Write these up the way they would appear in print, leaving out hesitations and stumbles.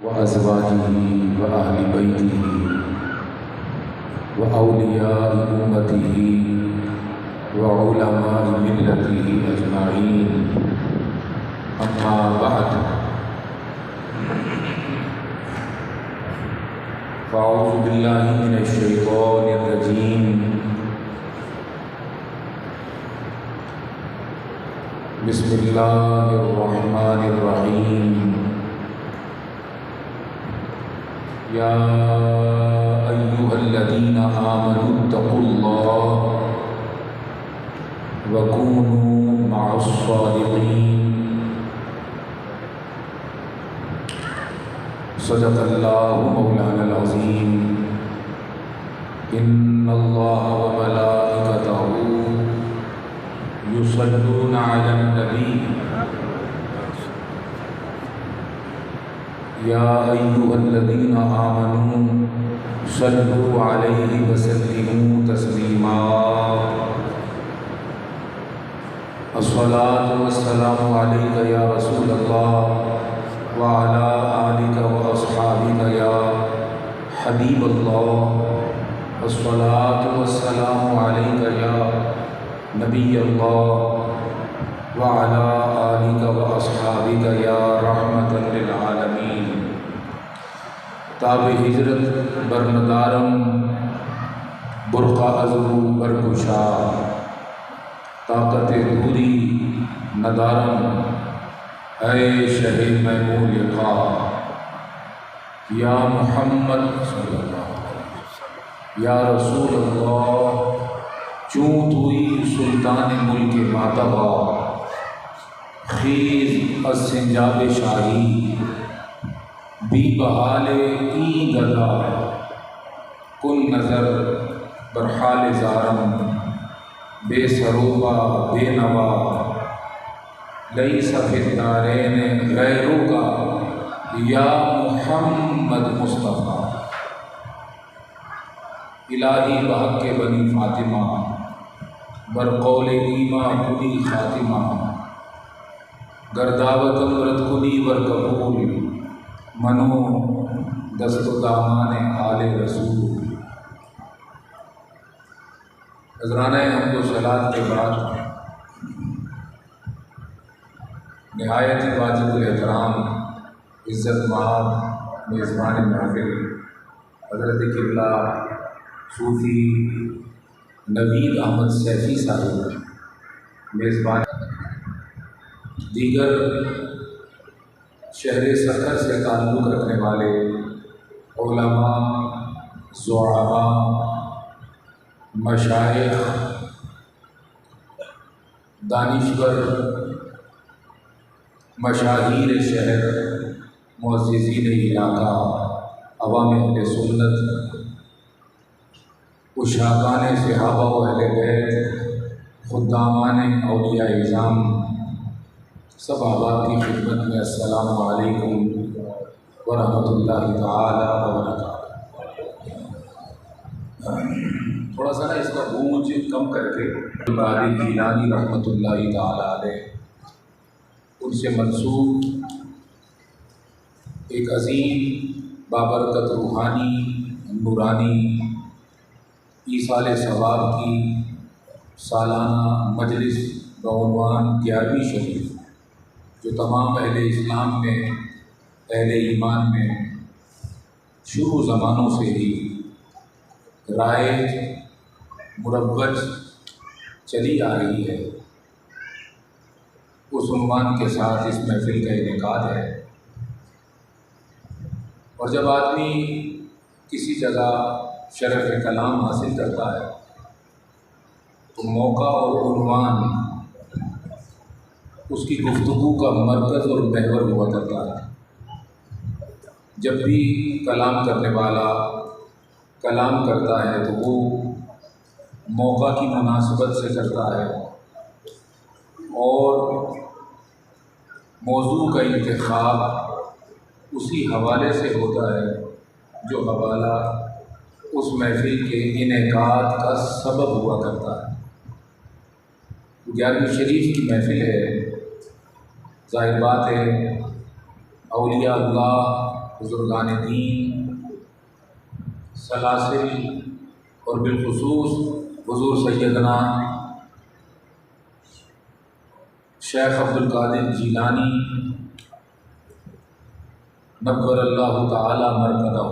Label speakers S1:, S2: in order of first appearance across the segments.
S1: وأزواجه وأهل بيته وأولياء أمته وعلماء ملته أجمعين أما بعد فأعوذ بالله من الشيطان الرجيم بسم الله الرحمن الرحيم يا أيها الذين آمنوا اتقوا الله وكونوا مع الصادقين صدق الله مولانا العظيم إن الله وملائكته يصلون على النبي يا أيها الذين آمنوا صلوا عليه وسلموا تسليما الصلاة والسلام عليك يا رسول الله وعلى آلك وأصحابك يا حبيب الله الصلاة والسلام عليك يا نبی اللہ وعلى آلک واصحابک یا رحمت للعالمین تاب ہجرت برندارم برقع ازرو برگشا طاقت دوری ندارم اے شہ محمود لقا یا محمد صلی اللہ علیہ وسلم یا رسول اللہ چوں توئی سلطان ملک ماتبا خیز از سنجاب شاہی بی بحال ای گدا کن نظر برحال زارم بے سروبا بے نوا لیس فی الدارین غیرو کا یا محمد مصطفیٰ الہی بحق کے بنی فاطمہ برقول ایما کلی خاتمہ گرداوت امرت کلی ور قبول منو دست و دامان آل رسول نذرانہ حمد و صلات کے بعد نہایت واجب الاحترام عزت مآب میزبان محفل حضرت قبلہ صوفی نوید احمد سیفی صاحب میزبان دیگر شہر سکر سے تعلق رکھنے والے علماء زعماء مشائخ دانشور مشاہیر شہر معززین علاقہ عوام اہل سنت اشاقان صحابہ و اہل بیت خدامان اولیاء اعظام سب آباد کی خدمت میں السلام علیکم ورحمۃ اللہ تعالی وبرکاتہ۔ تھوڑا سا نا اس کا گونج کم کر کے عبدالقادر جیلانی رحمۃ اللہ تعالی علیہ ان سے منسوب ایک عظیم بابرکت روحانی نورانی ایصال ثواب کی سالانہ مجلس بعنوان 11ویں شریف جو تمام اہل اسلام میں اہل ایمان میں شروع زمانوں سے ہی رائج مروج چلی آ رہی ہے، اس عنوان کے ساتھ اس محفل کا انعقاد ہے۔ اور جب آدمی کسی جگہ شرف کلام حاصل کرتا ہے تو موقع اور عنوان اس کی گفتگو کا مرکز اور محور ہوا کرتا ہے۔ جب بھی کلام کرنے والا کلام کرتا ہے تو وہ موقع کی مناسبت سے کرتا ہے اور موضوع کا انتخاب اسی حوالے سے ہوتا ہے جو حوالہ اس محفل کے انعقاد کا سبب ہوا کرتا ہے۔ 11ویں شریف کی محفل ہے، ظاہر بات ہے اولیاء اللہ بزرگان دین، سلاسل اور بالخصوص حضور سیدنا شیخ عبد القادر جیلانی نور اللہ تعالی مرکزہ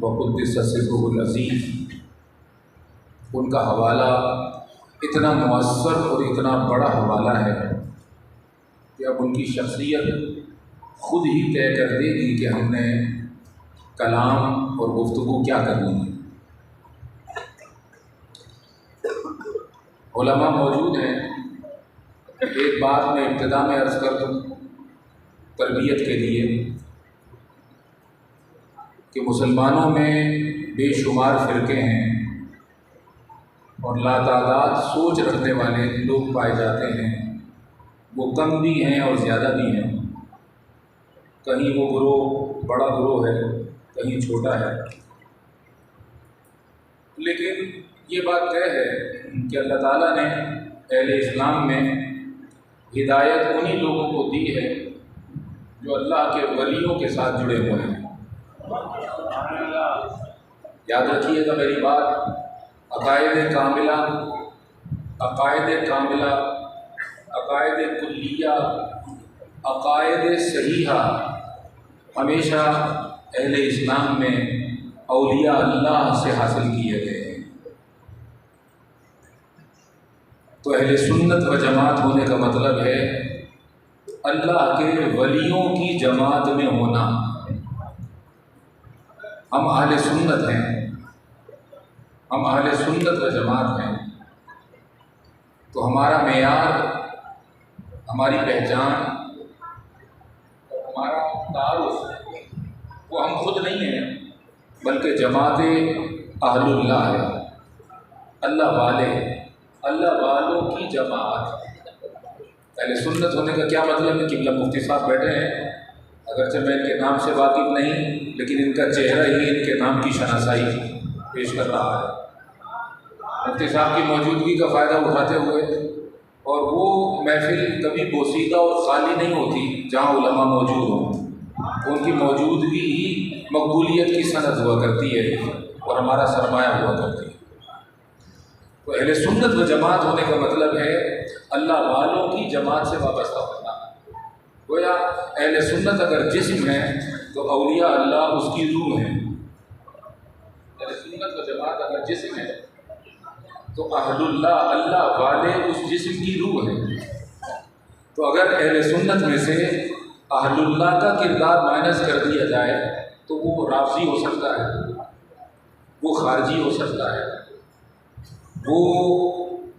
S1: وقدس سرہ العزیز، ان کا حوالہ اتنا مؤثر اور اتنا بڑا حوالہ ہے کہ اب ان کی شخصیت خود ہی طے کر دے گی کہ ہم نے کلام اور گفتگو کیا کرنی ہے۔ علماء موجود ہیں، ایک بات میں ابتدا میں عرض کر دوں تربیت کے لیے کہ مسلمانوں میں بے شمار فرقے ہیں اور لاتعداد سوچ رکھنے والے لوگ پائے جاتے ہیں، وہ کم بھی ہیں اور زیادہ بھی ہیں، کہیں وہ گروہ بڑا گروہ ہے، کہیں چھوٹا ہے، لیکن یہ بات طے ہے کہ اللہ تعالیٰ نے اہل اسلام میں ہدایت انہی لوگوں کو دی ہے جو اللہ کے ولیوں کے ساتھ جڑے ہوئے ہیں۔ یاد رکھیے گا میری بات، عقائد کاملہ، عقائد کلیہ، عقائد صحیحہ ہمیشہ اہل اسلام میں اولیاء اللہ سے حاصل کیے گئے ہیں۔ تو اہل سنت و جماعت ہونے کا مطلب ہے اللہ کے ولیوں کی جماعت میں ہونا۔ ہم اہل سنت ہیں، ہم اہل سنت و جماعت ہیں، تو ہمارا معیار، ہماری پہچان، ہمارا تعارف وہ ہم خود نہیں ہیں بلکہ جماعت اہل اللہ ہے، اللہ والے، اللہ والوں کی جماعت۔ اہل سنت ہونے کا کیا مطلب ہے؟ قبلہ مفتی صاحب بیٹھے ہیں، اگرچہ میں ان کے نام سے واقف نہیں لیکن ان کا چہرہ ہی ان کے نام کی شناسائی پیش کر رہا ہے۔ مفتی صاحب کی موجودگی کا فائدہ اٹھاتے ہوئے، اور وہ محفل کبھی بوسیدہ اور خالی نہیں ہوتی جہاں علماء موجود ہوں، ان کی موجودگی ہی مقبولیت کی سند ہوا کرتی ہے اور ہمارا سرمایہ ہوا کرتی ہے۔ تو اہل سنت و جماعت ہونے کا مطلب ہے اللہ والوں کی جماعت سے وابستہ ہونا۔ گویا اہل سنت اگر جسم ہے تو اولیاء اللہ اس کی روح ہے۔ اہل سنت و جماعت اگر جسم ہے تو اہل اللہ، اللہ والے اس جسم کی روح ہے۔ تو اگر اہل سنت میں سے اہل اللہ کا کردار مائنس کر دیا جائے تو وہ رافضی ہو سکتا ہے، وہ خارجی ہو سکتا ہے، وہ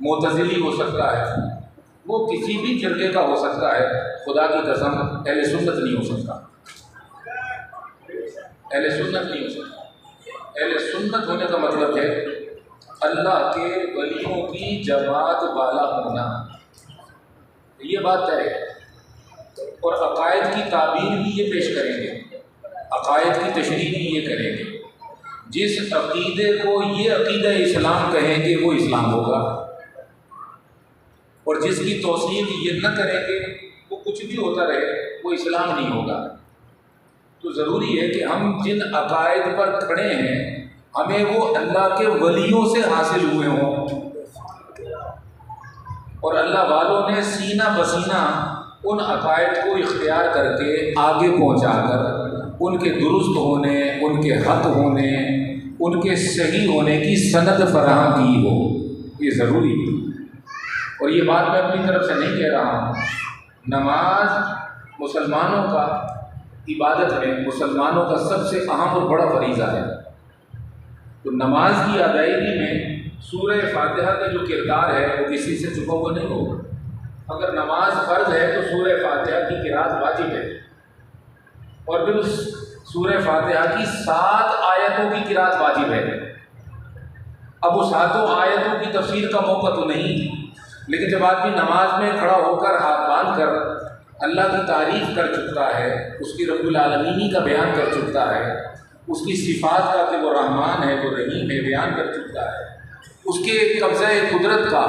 S1: معتزلی ہو سکتا ہے، وہ کسی بھی فرقے کا ہو سکتا ہے، خدا کی قسم اہل سنت نہیں ہو سکتا، اہل سنت نہیں ہو سکتا۔ اہل سنت ہونے کا مطلب ہے اللہ کے ولیوں کی جماعت والا ہونا، یہ بات ہے۔ اور عقائد کی تعبیر بھی یہ پیش کریں گے، عقائد کی تشریح بھی یہ کریں گے۔ جس عقیدے کو یہ عقیدہ اسلام کہیں گے وہ اسلام ہوگا، اور جس کی توصیف یہ نہ کریں گے وہ کچھ بھی ہوتا رہے وہ اسلام نہیں ہوگا۔ تو ضروری ہے کہ ہم جن عقائد پر کھڑے ہیں ہمیں وہ اللہ کے ولیوں سے حاصل ہوئے ہوں، اور اللہ والوں نے سینہ بسینہ ان عقائد کو اختیار کر کے آگے پہنچا کر ان کے درست ہونے، ان کے حق ہونے، ان کے صحیح ہونے کی سند فراہم کی ہو، یہ ضروری ہے۔ اور یہ بات میں اپنی طرف سے نہیں کہہ رہا ہوں، نماز مسلمانوں کا، عبادت میں مسلمانوں کا سب سے اہم اور بڑا فریضہ ہے۔ تو نماز کی ادائیگی میں سورہ فاتحہ کا جو کردار ہے وہ کسی سے چھپا ہوا نہیں ہوگا۔ اگر نماز فرض ہے تو سورہ فاتحہ کی قرأت واجب ہے، اور پھر اس سورہ فاتحہ کی 7 آیتوں کی قرأت واجب ہے۔ اب وہ 7 آیتوں کی تفسیر کا موقع تو نہیں، لیکن جب آدمی نماز میں کھڑا ہو کر ہاتھ باندھ کر اللہ کی تعریف کر چکتا ہے، اس کی رب العالمینی کا بیان کر چکتا ہے، اس کی صفات کا کہ وہ رحمان ہے، وہ رحیم ہے بیان کر چکتا ہے، اس کے قبضہ قدرت کا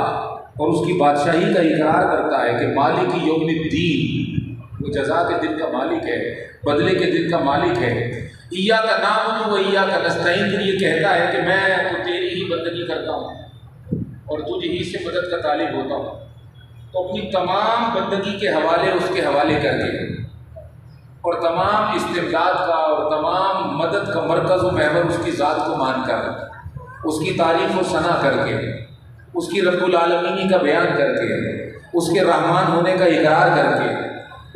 S1: اور اس کی بادشاہی کا اقرار کرتا ہے کہ مالک یوم الدین، وہ جزا کے دن کا مالک ہے، بدلے کے دن کا مالک ہے۔ ایاک نعبد و ایاک نستعین، پھر یہ کہتا ہے کہ میں تو تیری ہی بندگی کرتا ہوں اور تجھ ہی سے مدد کا طالب ہوتا ہوں، تو اپنی تمام بندگی کے حوالے اس کے حوالے کر کے اور تمام استمداد کا اور تمام مدد کا مرکز و محور اس کی ذات کو مان کر، اس کی تعریف و ثنا کر کے، اس کی رب العالمینی کا بیان کر کے، اس کے رحمان ہونے کا اقرار کر کے،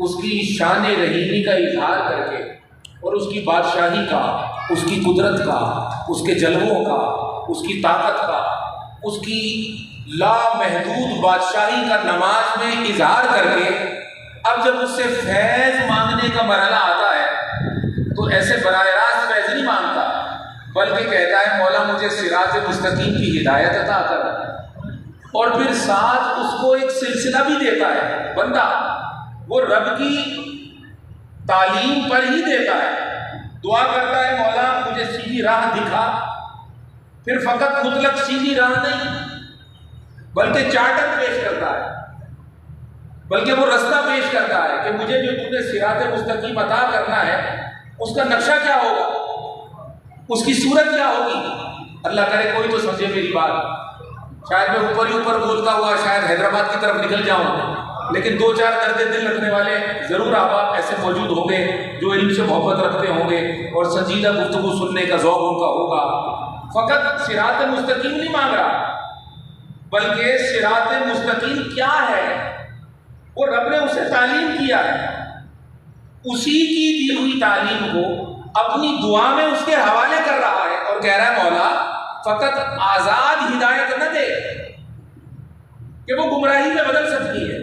S1: اس کی شان رحیمی کا اظہار کر کے، اور اس کی بادشاہی کا، اس کی قدرت کا، اس کے جلووں کا، اس کی طاقت کا، اس کی لامحدود بادشاہی کا نماز میں اظہار کر کے، اب جب اس سے فیض مانگنے کا مرحلہ آتا ہے تو ایسے براہ راست فیض نہیں مانگتا، بلکہ کہتا ہے مولا مجھے صراط مستقیم کی ہدایت عطا کر، اور پھر ساتھ اس کو ایک سلسلہ بھی دیتا ہے۔ بندہ وہ رب کی تعلیم پر ہی دیتا ہے، دعا کرتا ہے مولا مجھے سیدھی راہ دکھا، پھر فقط مطلق سیدھی راہ نہیں بلکہ چارٹر پیش کرتا ہے، بلکہ وہ رستہ پیش کرتا ہے کہ مجھے جو تم نے صراط مستقیم عطا کرنا ہے اس کا نقشہ کیا ہوگا، اس کی صورت کیا ہوگی۔ اللہ کرے کوئی تو سمجھے میری بات، شاید میں اوپر ہی اوپر بولتا ہوا شاید حیدرآباد کی طرف نکل جاؤں، لیکن دو چار درد دل رکھنے والے ضرور احباب ایسے موجود ہوں گے جو علم سے محبت رکھتے ہوں گے اور سنجیدہ گفتگو سننے کا ذوق ان کا ہوگا۔ فقط صراط مستقیم نہیں مانگ رہا، بلکہ صراط مستقیم کیا ہے وہ رب نے اسے تعلیم کیا ہے، اسی کی دی ہوئی تعلیم کو اپنی دعا میں اس کے حوالے کر رہا ہے اور کہہ رہا ہے مولا فقط آزاد ہدایت نہ دے کہ وہ گمراہی میں بدل سکتی ہے،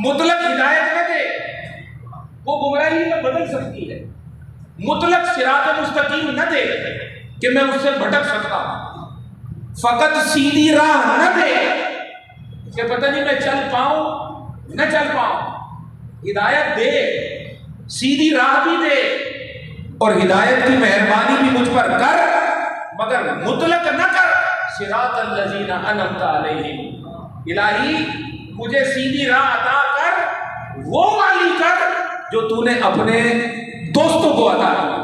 S1: مطلق ہدایت نہ دے وہ گمراہی میں بدل سکتی ہے، مطلق صراط مستقیم نہ دے کہ میں اس سے بھٹک سکتا ہوں، فقط سیدھی راہ نہ دے کہ پتہ نہیں میں چل پاؤں نہ چل پاؤں، ہدایت دے، سیدھی راہ بھی دے اور ہدایت کی مہربانی بھی مجھ پر کر، مگر مطلق نہ کر صراط الذین انعمت علیہم، الہی مجھے سیدھی راہ عطا کر، وہ والی کر جو تو نے اپنے دوستوں کو عطا کی،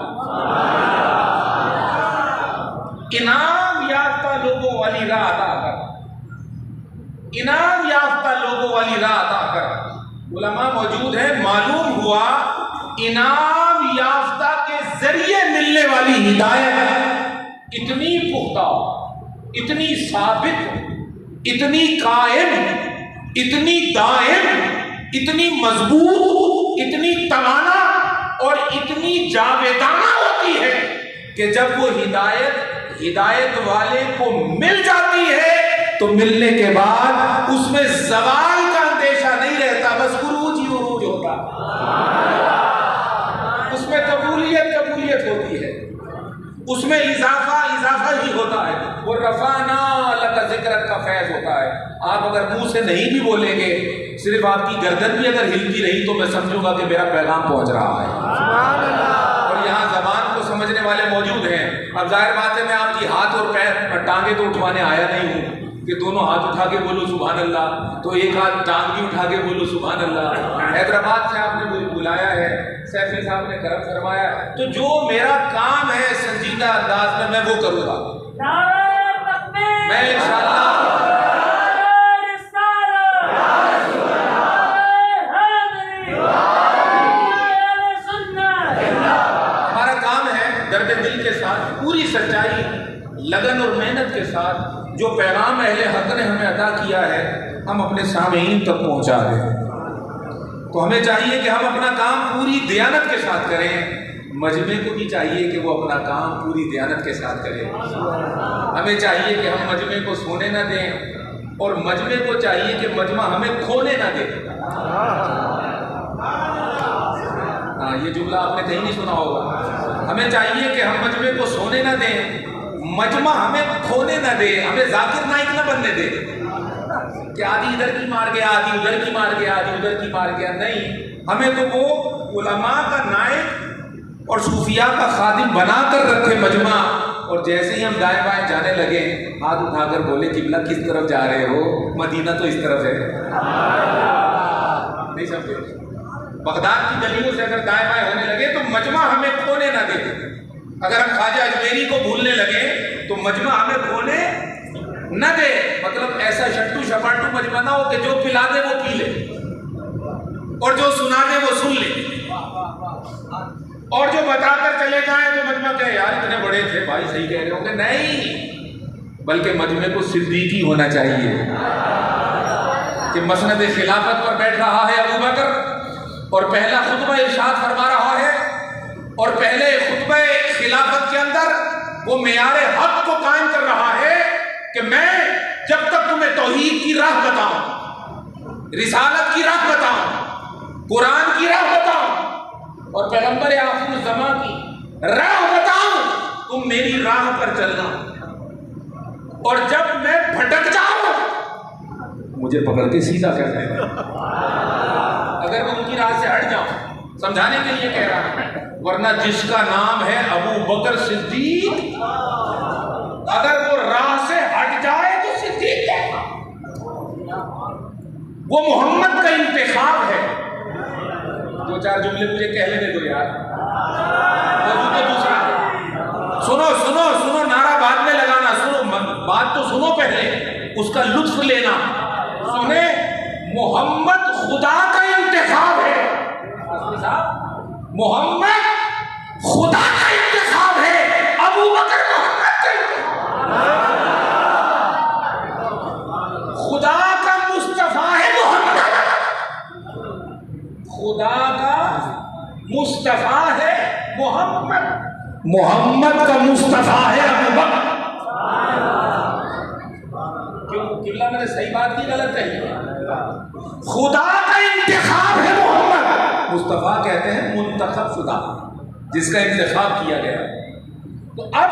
S1: انعام یافتہ لوگوں والی راہ عطا کر، انعام یافتہ لوگوں والی راہ عطا کر۔ علماء موجود ہیں، معلوم ہوا انعام یافتہ کے ذریعے ملنے والی ہدایت اتنی پختہ، اتنی ثابت، اتنی قائم، اتنی دائم، اتنی مضبوط، اتنی توانا اور اتنی جاویدانہ ہوتی ہے کہ جب وہ ہدایت والے کو مل جاتی ہے تو ملنے کے بعد اس میں زوال کا اندیشہ نہیں رہتا، بس عروج ہی عروج ہوتا، اس میں قبولیت ہوتی ہے، اس میں اضافہ ہی ہوتا ہے، وہ رفعنا لک ذکرک کا فیض ہوتا ہے۔ آپ اگر منہ سے نہیں بھی بولیں گے، صرف آپ کی گردن بھی اگر ہلتی رہی تو میں سمجھوں گا کہ میرا پیغام پہنچ رہا ہے، اور یہاں زبان کو سمجھنے والے موجود ہیں۔ اب ظاہر بات ہے میں آپ کی ہاتھ اور پیر ٹانگیں تو اٹھوانے آیا نہیں ہوں کہ دونوں ہاتھ اٹھا کے بولو سبحان اللہ، تو ایک ہاتھ ٹانگ بھی اٹھا کے بولو سبحان اللہ۔ حیدرآباد سے آپ نے مجھے بلایا ہے، سیفی صاحب نے کرم فرمایا، تو جو میرا کام ہے سنجیدہ انداز میں وہ کروں گا، میں انشاءاللہ ہمارا کام ہے درد دل کے ساتھ، پوری سچائی، لگن اور محنت کے ساتھ جو پیغام اہل حق نے ہمیں عطا کیا ہے ہم اپنے سامعین تک پہنچا دیں۔ تو ہمیں چاہیے کہ ہم اپنا کام پوری دیانت کے ساتھ کریں، مجمع کو بھی چاہیے کہ وہ اپنا کام پوری دیانت کے ساتھ کرے، ہمیں چاہیے کہ ہم مجمع کو سونے نہ دیں اور مجمع کو چاہیے کہ مجمع ہمیں کھونے نہ دے۔ ہاں یہ جملہ آپ نے کہیں نہیں سنا ہوگا، ہمیں چاہیے کہ ہم مجمع کو سونے نہ دیں، مجمع ہمیں کھونے نہ دے، ہمیں ذاکر نائک نہ بننے دے کہ آدھی ادھر کی مار گیا، آدھی ادھر کی مار گیا، آدھی ادھر کی مار گیا، نہیں، ہمیں تو وہ علماء کا نائک اور صوفیاء کا خادم بنا کر رکھے مجمع، اور جیسے ہی ہم دائیں بائیں جانے لگے ہاتھ اٹھا کر بولے قبلہ کس طرف جا رہے ہو، مدینہ تو اس طرف ہے، نہیں سمجھے؟ بغداد کی گلیوں سے اگر دائیں بائیں ہونے لگے تو مجمع ہمیں کھونے نہ دے. اگر ہم خواجہ اجمیری کو بھولنے لگے تو مجمع ہمیں کھونے نہ دے. مطلب ایسا شٹو شپاٹو مجمع نہ ہو کہ جو پلا دے وہ پی لے اور جو سنا دے وہ سن لے اور جو بتا کر چلے جائیں تو مجمع کہے یار اتنے بڑے تھے بھائی صحیح کہہ رہے ہوں گے. نہیں، بلکہ مجمع کو صدیقی ہونا چاہیے کہ مسند خلافت پر بیٹھ رہا ہے ابو بکر اور پہلا خطبہ ارشاد فرما رہا ہے اور پہلے خطبہ خلافت کے اندر وہ معیار حق کو قائم کر رہا ہے کہ میں جب تک تمہیں توحید کی راہ بتاؤں، رسالت کی راہ بتاؤں، قرآن کی راہ بتاؤں اور پیغمبر آخر الزمان کی راہ بتاؤں، تم میری راہ پر چلنا اور جب میں بھٹک جاؤں مجھے پکڑ کے سیدھا کر دینا. اگر میں ان کی راہ سے ہٹ جاؤں، سمجھانے کے لیے کہہ رہا ہوں، ورنہ جس کا نام ہے ابو بکر صدیق اگر وہ راہ سے ہٹ جائے تو صدیق کہتا. وہ محمد کا انتخاب ہے. دو چار جملے مجھے کہہ لینے دو یار، موضوع تو دوسرا ہے. سنو سنو سنو، نعرہ بعد میں لگانا، سنو بات تو سنو پہلے، اس کا لطف لینا. سنیں، محمد خدا کا انتخاب ہے. محمد خدا کا انتخاب ہے، ابو بکر محمد کا انتخاب. خدا کا مصطفیٰ ہے محمد، خدا کا مصطفیٰ ہے محمد، محمد کا مصطفیٰ ہے ابو بکر. کیوں قبلہ میں نے صحیح بات کی غلط کہی؟ خدا کا انتخاب ہے محمد، مصطفیٰ کہتے ہیں منتخب شدہ، جس کا انتخاب کیا گیا. تو اب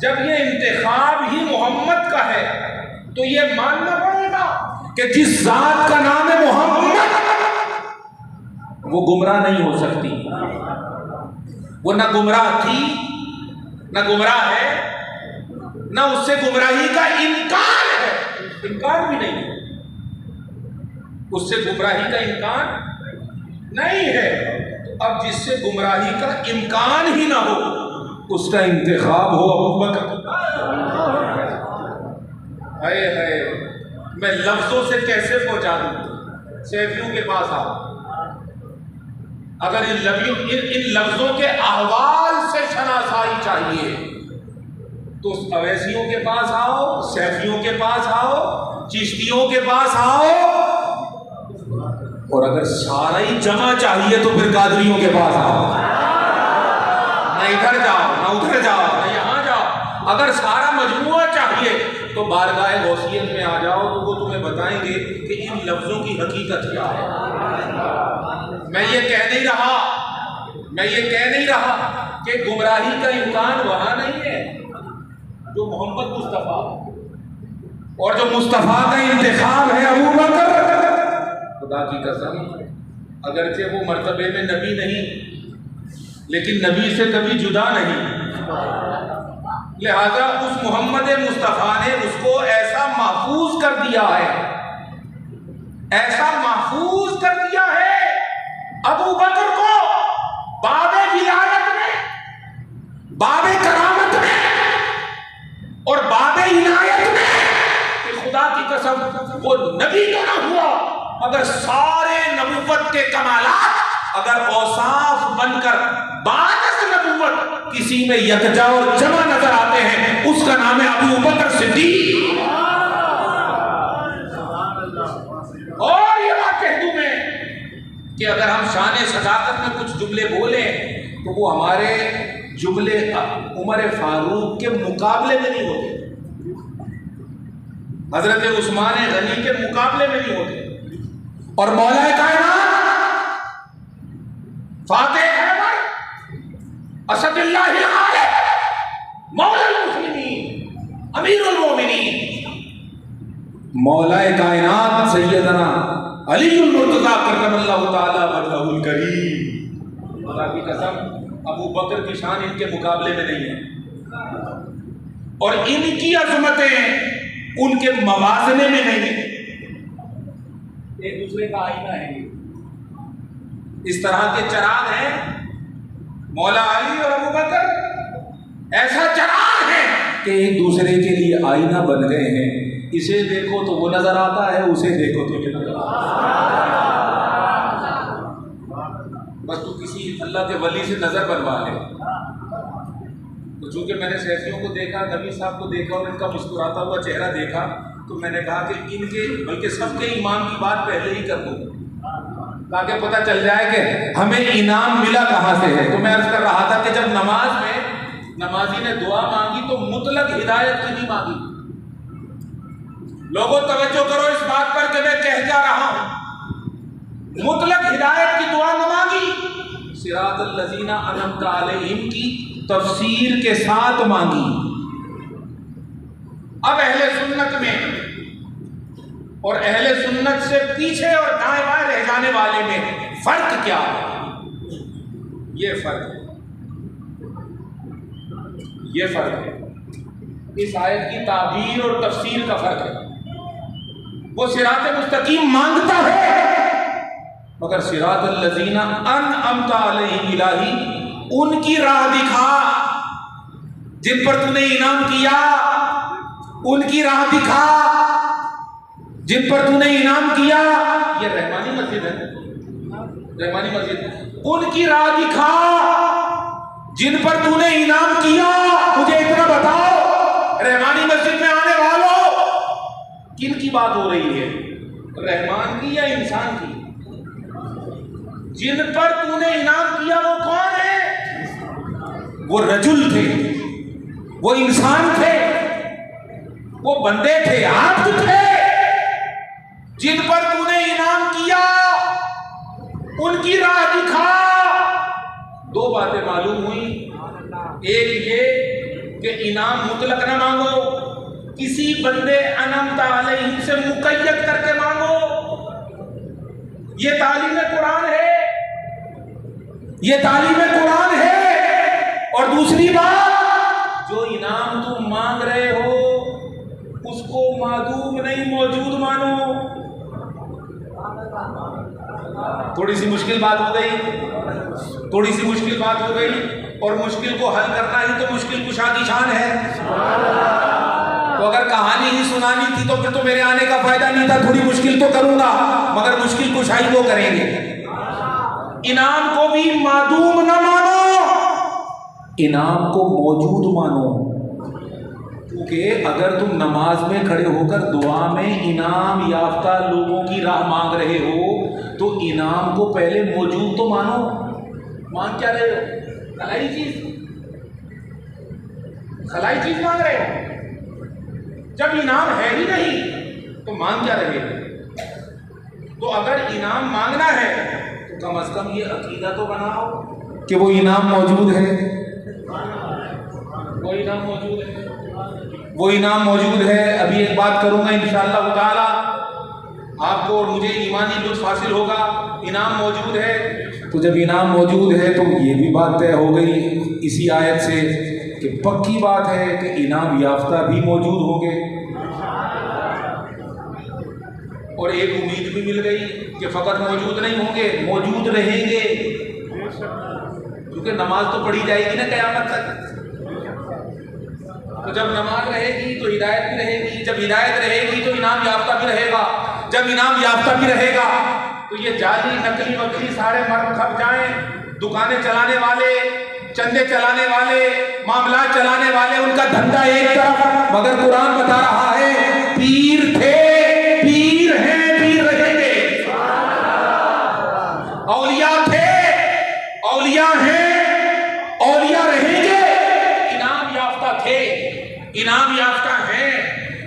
S1: جب یہ انتخاب ہی محمد کا ہے تو یہ ماننا پڑے گا کہ جس ذات کا نام ہے محمد وہ گمراہ نہیں ہو سکتی. وہ نہ گمراہ تھی، نہ گمراہ ہے، نہ اس سے گمراہی کا امکان ہے، امکان بھی نہیں ہے، اس سے گمراہی کا امکان نہیں ہے. اب جس سے گمراہی کا امکان ہی نہ ہو اس کا انتخاب ہو ابو بکر. ہائے ہائے، میں لفظوں سے کیسے پہنچا دوں؟ سیفیوں کے پاس آؤ. اگر ان لفظوں کے احوال سے شناسائی چاہیے تو اویسیوں کے پاس آؤ، سیفیوں کے پاس آؤ، چشتیوں کے پاس آؤ، اور اگر سارا ہی جمع چاہیے تو پھر قادریوں کے پاس آؤ. نہ ادھر جاؤ نہ ادھر جاؤ نہ یہاں جاؤ. اگر سارا مجموعہ چاہیے تو بارگاہ غوثیت میں آ جاؤ تو وہ تمہیں بتائیں گے کہ ان لفظوں کی حقیقت کیا ہے. میں یہ کہہ نہیں رہا کہ گمراہی کا امکان وہاں نہیں ہے جو محمد مصطفیٰ اور جو مصطفیٰ کا انتخاب ہے ابو بکر. خدا کی قسم، اگرچہ وہ مرتبے میں نبی نہیں لیکن نبی سے کبھی جدا نہیں، لہذا اس محمد مصطفیٰ نے اس کو ایسا محفوظ کر دیا ہے، ایسا محفوظ کر دیا ہے ابو بکر کو باب ولایت میں، باب کرامت میں اور باب عنایت میں کہ خدا کی قسم وہ نبی تو نہ ہوا مگر سارے نبوت کے کمالات اگر اوصاف بن کر بعد از نبوت کسی میں یکجا اور جمع نظر آتے ہیں اس کا نام ہے ابو بکر صدیق. اور یہ بات کہہ دوں میں کہ اگر ہم شان صداقت میں کچھ جملے بولیں تو وہ ہمارے جملے عمر فاروق کے مقابلے میں نہیں ہوتے، حضرت عثمان غنی کے مقابلے میں نہیں ہوتے. اور مولا کائنات فاتح خیبر اسد اللہ الغالب مولا المسلمین امیر المومنین مولا کائنات سیدنا علی المرتضیٰ کرم اللہ تعالی وجہہ الکریم. خدا کی قسم ابو بکر کی شان ان کے مقابلے میں نہیں ہے اور ان کی عظمتیں ان کے موازنے میں نہیں ہیں. ایک دوسرے کا آئینہ ہے. اس طرح کے چراغ ہیں مولا علی اور ابو بکر، ایسا چراغ ہے کہ ایک دوسرے کے لیے آئینہ بن گئے ہیں. اسے دیکھو تو وہ نظر آتا ہے، اسے دیکھو تو یہ نظر آتا ہے. بس تو کسی اللہ کے ولی سے نظر بنوا لے. تو چونکہ میں نے سیفیوں کو دیکھا، نبی صاحب کو دیکھا اور ان کا مسکراتا ہوا چہرہ دیکھا، تو میں نے کہا کہ ان کے بلکہ سب کے ایمان کی بات پہلے ہی کر دوں تاکہ پتہ چل جائے کہ ہمیں انعام ملا کہاں سے ہے. تو میں عرض کر رہا تھا کہ جب نماز میں نمازی نے دعا مانگی تو مطلق ہدایت کی نہیں مانگی. لوگوں توجہ کرو اس بات پر کہ میں کہہ کیا رہا ہوں. مطلق ہدایت کی دعا نہ مانگی، صراط الذین انعمت علیہم کی تفسیر کے ساتھ مانگی. اب اہل سنت میں اور اہل سنت سے پیچھے اور دائیں بائیں رہ جانے والے میں فرق کیا ہے؟ یہ فرق ہے، یہ فرق ہے. اس آیت کی تعبیر اور تفسیر کا فرق ہے. وہ صراط مستقیم مانگتا ہے مگر صراط الذین انعمت علیہم الہی ان کی راہ دکھا جن پر تو نے انعام کیا، ان کی راہ دکھا جن پر تو نے انعام کیا. یہ رحمانی مسجد ہے، رحمانی مسجد. ان کی راہ دکھا جن پر تو نے انعام کیا. مجھے اتنا بتاؤ رحمانی مسجد میں آنے والوں کن کی بات ہو رہی ہے، رحمان کی یا انسان کی؟ جن پر تو نے انعام کیا وہ کون ہے؟ وہ رجل تھے، وہ انسان تھے، وہ بندے تھے، عبد تھے. جن پر تو نے انعام کیا ان کی راہ دکھا. دو باتیں معلوم ہوئی. ایک یہ کہ انعام مطلق نہ مانگو، کسی بندے انعمت علیہم سے مقید کر کے مانگو. یہ تعلیم قرآن ہے، یہ تعلیم قرآن ہے. اور دوسری بات، جو انعام تم مانگ رہے ہو اس کو معدوم نہیں موجود مانو. تھوڑی سی مشکل بات ہو گئی، تھوڑی سی مشکل بات ہو گئی. اور مشکل کو حل کرنا ہی تو مشکل کشا کی شان ہے. تو اگر کہانی ہی سنانی تھی تو پھر تو میرے آنے کا فائدہ نہیں تھا. تھوڑی مشکل تو کروں گا مگر مشکل کشائی وہ کریں گے. انعام کو بھی معدوم نہ مانو، انعام کو موجود مانو. کیونکہ اگر تم نماز میں کھڑے ہو کر دعا میں انعام یافتہ لوگوں کی راہ مانگ رہے ہو تو انعام کو پہلے موجود تو مانو. مانگ کیا رہے ہو؟ خلائی چیز، خلائی چیز مانگ رہے ہو. جب انعام ہے ہی نہیں تو مانگ کیا رہے ہو؟ تو اگر انعام مانگنا ہے تو کم از کم یہ عقیدہ تو بناؤ کہ وہ انعام موجود ہے. وہ انعام موجود ہے، وہ انعام موجود ہے. ابھی ایک بات کروں گا انشاءاللہ تعالی، آپ کو اور مجھے ایمانی لطف حاصل ہوگا. انعام موجود ہے تو جب انعام موجود ہے تو یہ بھی بات طے ہو گئی اسی آیت سے کہ پکی بات ہے کہ انعام یافتہ بھی موجود ہوں گے. اور ایک امید بھی مل گئی کہ فقط موجود نہیں ہوں گے، موجود رہیں گے. کیونکہ نماز تو پڑھی جائے گی نا قیامت تک. تو جب نماز رہے گی تو ہدایت بھی رہے گی، جب ہدایت رہے گی تو انعام یافتہ بھی رہے گا، جب انعام یافتہ بھی رہے گا تو یہ جعلی نقلی وکلی سارے مرد کھپ جائیں. دکانیں چلانے والے، چندے چلانے والے، معاملات چلانے والے، ان کا دھندا ایک طرف، مگر قرآن بتا رہا ہے پیر تھے، پیر ہیں، پیر رہیں گے. اولیاء تھے، اولیاء ہیں، اولیاء رہیں گے. انعام یافتہ تھے، انعام یافتہ ہیں،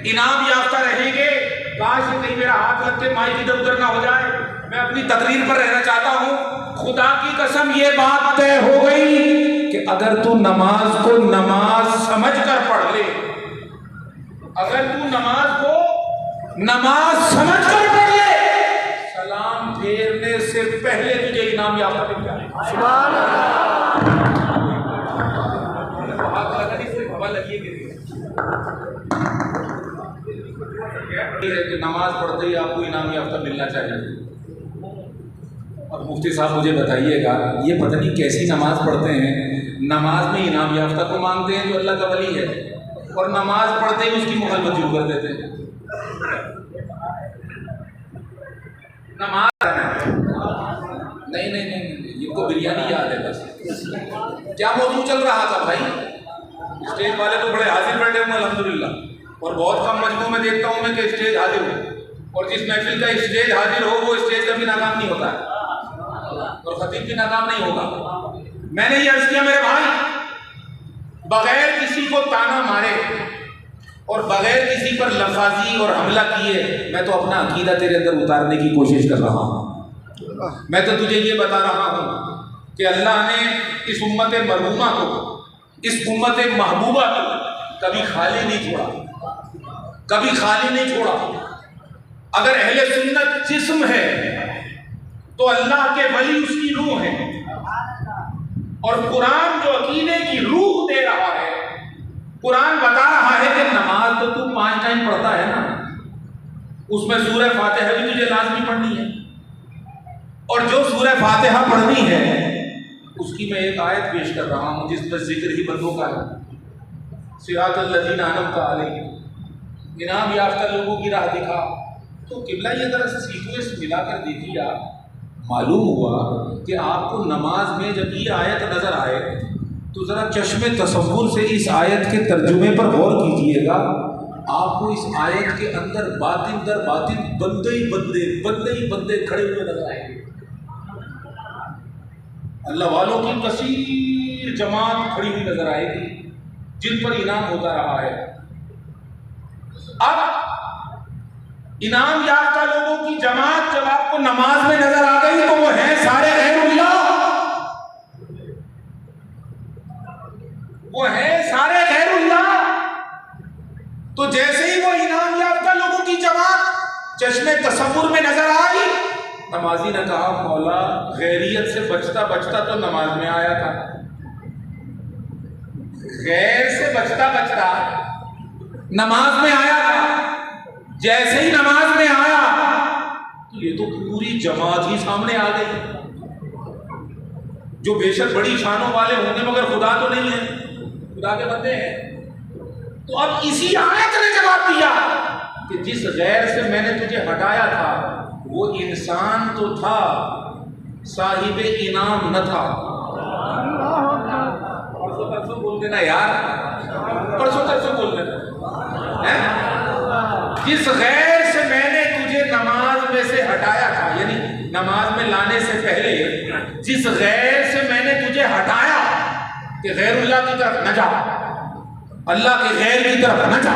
S1: انعام یافتہ رہیں گے. کاش کہیں میرا ہاتھ لگ کے مائک ادھر ادھر نہ ہو جائے. میں اپنی تقریر پر رہنا چاہتا ہوں. خدا کی قسم یہ بات طے ہو گئی کہ اگر تو نماز کو نماز سمجھ کر پڑھ لے، اگر تو نماز کو نماز سمجھ کر پڑھ لے، سلام پھیرنے سے پہلے تجھے انعام یافتہ مل جائے. سبحان اللہ. نماز پڑھتے ہی آپ کو انعام یافتہ ملنا چاہیے. اب مفتی صاحب مجھے بتائیے گا، یہ پتہ نہیں کیسی نماز پڑھتے ہیں، نماز میں انعام یافتہ کو مانگتے ہیں جو اللہ کا ولی ہے، اور نماز پڑھتے ہی اس کی مخالفت شروع کر دیتے ہیں۔ نماز نہیں نہیں نہیں، یہ کو بریانی یاد ہے بس۔ کیا موضوع چل رہا تھا بھائی؟ اسٹیج والے تو بڑے حاضر بیٹھے ہوں الحمدللہ، اور بہت کم مجموعوں میں دیکھتا ہوں میں کہ اسٹیج حاضر ہو، اور جس محفل کا اسٹیج حاضر ہو وہ اسٹیج کبھی ناکام نہیں ہوتا ہے، اور خطیب بھی ناکام نہیں ہوگا۔ میں نے یہ عرض کیا میرے بھائی، بغیر کسی کو تانا مارے اور بغیر کسی پر لفاظی اور حملہ کیے میں تو اپنا عقیدہ تیرے اندر اتارنے کی کوشش کر رہا ہوں۔ میں تو تجھے یہ بتا رہا ہوں کہ اللہ نے اس امت مرحومہ کو، اس امت محبوبہ کو کبھی خالی نہیں چھوڑا، کبھی خالی نہیں چھوڑا۔ اگر اہل سنت جسم ہے تو اللہ کے ولی اس کی روح ہے، اور قرآن جو عقیدے کی روح دے رہا ہے، قرآن بتا رہا ہے کہ نماز تو تو 5 ٹائم پڑھتا ہے نا، اس میں سورہ فاتحہ بھی تجھے لازمی پڑھنی ہے، اور جو سورہ فاتحہ پڑھنی ہے اس کی میں ایک آیت پیش کر رہا ہوں جس پر ذکر ہی بندوں کا ہے، صراط الذین انعمت علیہم، انعام یافتہ لوگوں کی راہ دکھا۔ تو قبلہ یہ ذرا سیکوینس ملا کر دیکھیے، معلوم ہوا کہ آپ کو نماز میں جب یہ آیت نظر آئے تو ذرا چشم تصور سے اس آیت کے ترجمے پر غور کیجئے گا، آپ کو اس آیت کے اندر باطن در باطن بندے ہی بندے کھڑے ہوئے نظر آئیں گے، اللہ والوں کی کثیر جماعت کھڑی ہوئی نظر آئے گی جن پر انعام ہوتا رہا ہے۔ اب انعام یافتہ لوگوں کی جماعت جب آپ کو نماز میں نظر آ گئی تو وہ ہیں سارے غیر اللہ، وہ ہیں سارے غیر اللہ۔ تو جیسے ہی وہ انعام یافتہ لوگوں کی جماعت چشم تصور میں نظر آئی، نمازی نے کہا مولا غیریت سے بچتا بچتا تو نماز میں آیا تھا، غیر سے بچتا بچتا نماز میں آیا تھا، جیسے ہی نماز میں آیا تو یہ تو پوری جماعت ہی سامنے آ گئی، جو بے شک بڑی شانوں والے ہوں گے مگر خدا تو نہیں ہے، خدا کے بندے ہیں۔ تو اب اسی آیت نے جواب دیا کہ جس غیر سے میں نے تجھے ہٹایا تھا وہ انسان تو تھا، صاحب انعام نہ تھا۔ پرسوں بول دینا یار، پرسوں بول دینا، جس غیر سے میں نے تجھے نماز میں سے ہٹایا تھا، یعنی نماز میں لانے سے پہلے جس غیر سے میں نے تجھے ہٹایا کہ غیر اللہ کی طرف نہ جا، اللہ کے غیر کی طرف نہ جا،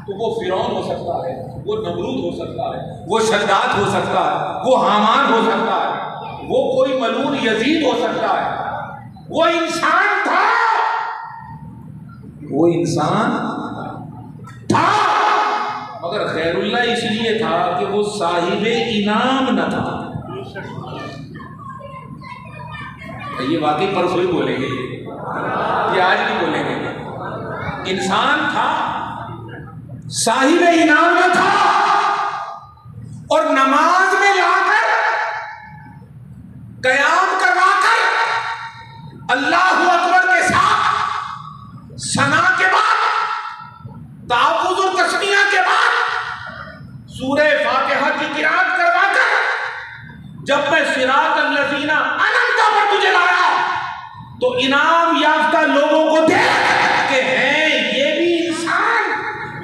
S1: تو وہ فرعون ہو سکتا ہے، وہ نمرود ہو سکتا ہے، وہ شداد ہو سکتا ہے، وہ حامان ہو سکتا ہے، وہ کوئی ملعون یزید ہو سکتا ہے، وہ انسان تھا، وہ انسان تھا، مگر غیر اللہ اس لیے تھا کہ وہ صاحب انعام نہ تھا۔ یہ واقعی پرسوں ہی بولیں گے، یہ آج نہیں بولیں گے۔ انسان تھا، صاحب انعام نہ تھا، اور نماز میں لا کر قیام کروا کر اللہ اکبر کے ساتھ ثنا کے بعد تحفظ و تسمیہ کے بعد سورہ فاتحہ کی قرات کروا کر جب میں صراط الذین انعمت پر تجھے لایا تو انعام یافتہ لوگوں کو دیکھ کہ ہیں یہ بھی انسان،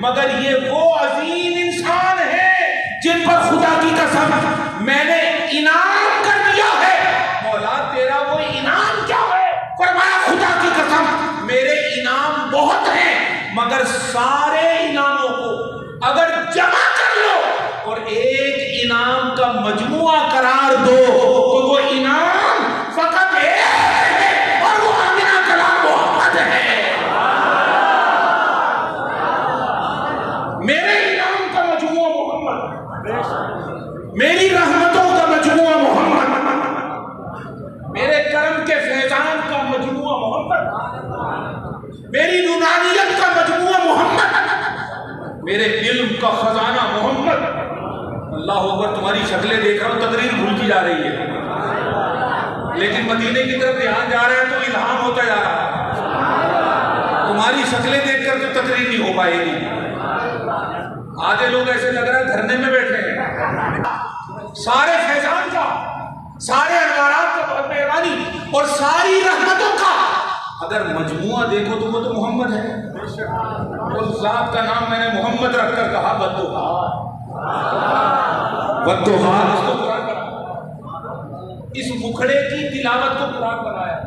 S1: مگر یہ وہ عظیم انسان ہے جن پر خدا کی قسم میں نے انعام کر دیا ہے۔ مولا تیرا وہ انعام کیا ہے؟ فرمایا خدا کی قسم میرے انعام بہت ہیں، مگر سارے انعاموں کو اگر جمع کر لو اور ایک انعام کا مجموعہ قرار دو تو وہ انعام فقط ایک ہے، اور وہ اپنا کلام محمد ہے۔ میرے انعام کا مجموعہ محمد، میری رحمتوں کا مجموعہ محمد، میرے کرم کے فیضان کا مجموعہ محمد، میری نورانیت کا مجموعہ محمد، میرے علم کا خزانہ محمد۔ اللہ اکبر، تمہاری شکلیں دیکھ رہا ہوں تقریر بھولتی جا رہی ہے۔ لیکن مدینے کی طرف دھیان جا رہا ہے تو الہام ہوتا جا رہا ہے. تمہاری شکلیں دیکھ کر تو تقریر نہیں ہو پائے گی. آدھے لوگ ایسے لگ رہا ہے دھرنے میں بیٹھے ہیں. سارے فیضان کا، سارے انوارات کا، بہت مہربانی اور ساری رحمتوں کا اگر مجموعہ دیکھو تو وہ تو محمد ہے. اس ذات کا نام میں نے محمد رکھ کر کہا والضحیٰ. اس کو قرآن بنا، اس مکھڑے کی تلاوت کو قرآن بنایا.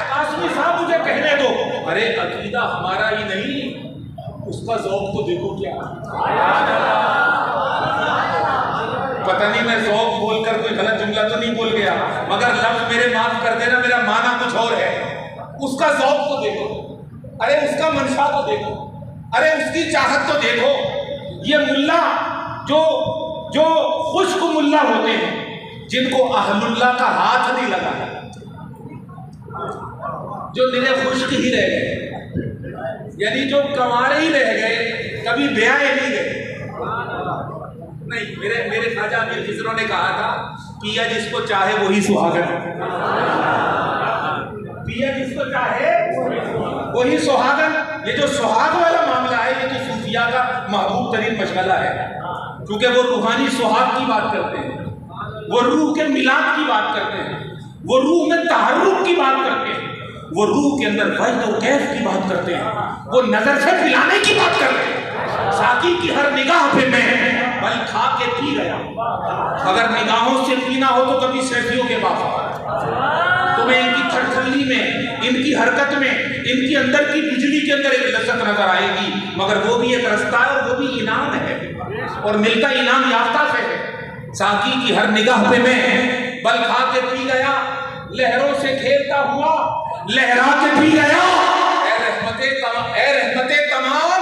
S1: قاسمی صاحب مجھے کہنے دو، ارے عقیدہ ہمارا ہی نہیں، اس کا ذوق تو دیکھو کیا. پتہ نہیں میں ذوق بول کر کوئی غلط جملہ تو نہیں بول گیا، مگر لفظ میرے معاف کر دینا، میرا معنی کچھ اور ہے. اس کا ذوق تو دیکھو، ارے اس کا منشا تو دیکھو، ارے اس کی چاہت تو دیکھو. یہ ملا جو خشک ملا ہوتے ہیں، جن کو اہل اللہ کا ہاتھ نہیں لگا، جو نرے خشک ہی رہ گئے، یعنی جو کنوارے ہی رہ گئے، کبھی بیاہ نہیں گئے. نہیں، میرے خواجہ امیر خسرو نے کہا تھا پیا جس کو چاہے وہی سہاگن. پیا جس کو چاہے وہی سہاگن. یہ جو سہاگ والا معاملہ ہے، یہ تو صوفیاء کا محبوب ترین مشغلہ ہے، کیونکہ وہ روحانی سہاگ کی بات کرتے ہیں، وہ روح کے ملاپ کی بات کرتے ہیں، وہ روح میں تحرک کی بات کرتے ہیں، وہ روح کے اندر وجد و کیف کی بات کرتے ہیں، وہ نظر سے پلانے کی بات کرتے ہیں. ساقی کی ہر نگاہ پہ میں بل کھا کے پی گیا. اگر نگاہوں سے پینا ہو تو کبھی سیفیوں کے پاس تمہیں ان کی تھڑتھڑی میں، ان کی حرکت میں، ان کی اندر کی بجلی کے اندر ایک لذت نظر آئے گی، مگر وہ بھی ایک رستہ ہے اور وہ بھی انعام ہے، اور ملتا انعام یافتہ سے ہے. ساقی کی ہر نگاہ پہ میں بل کھا کے پی گیا، لہروں سے کھیلتا ہوا لہرا کے پی گیا. اے رحمت تمام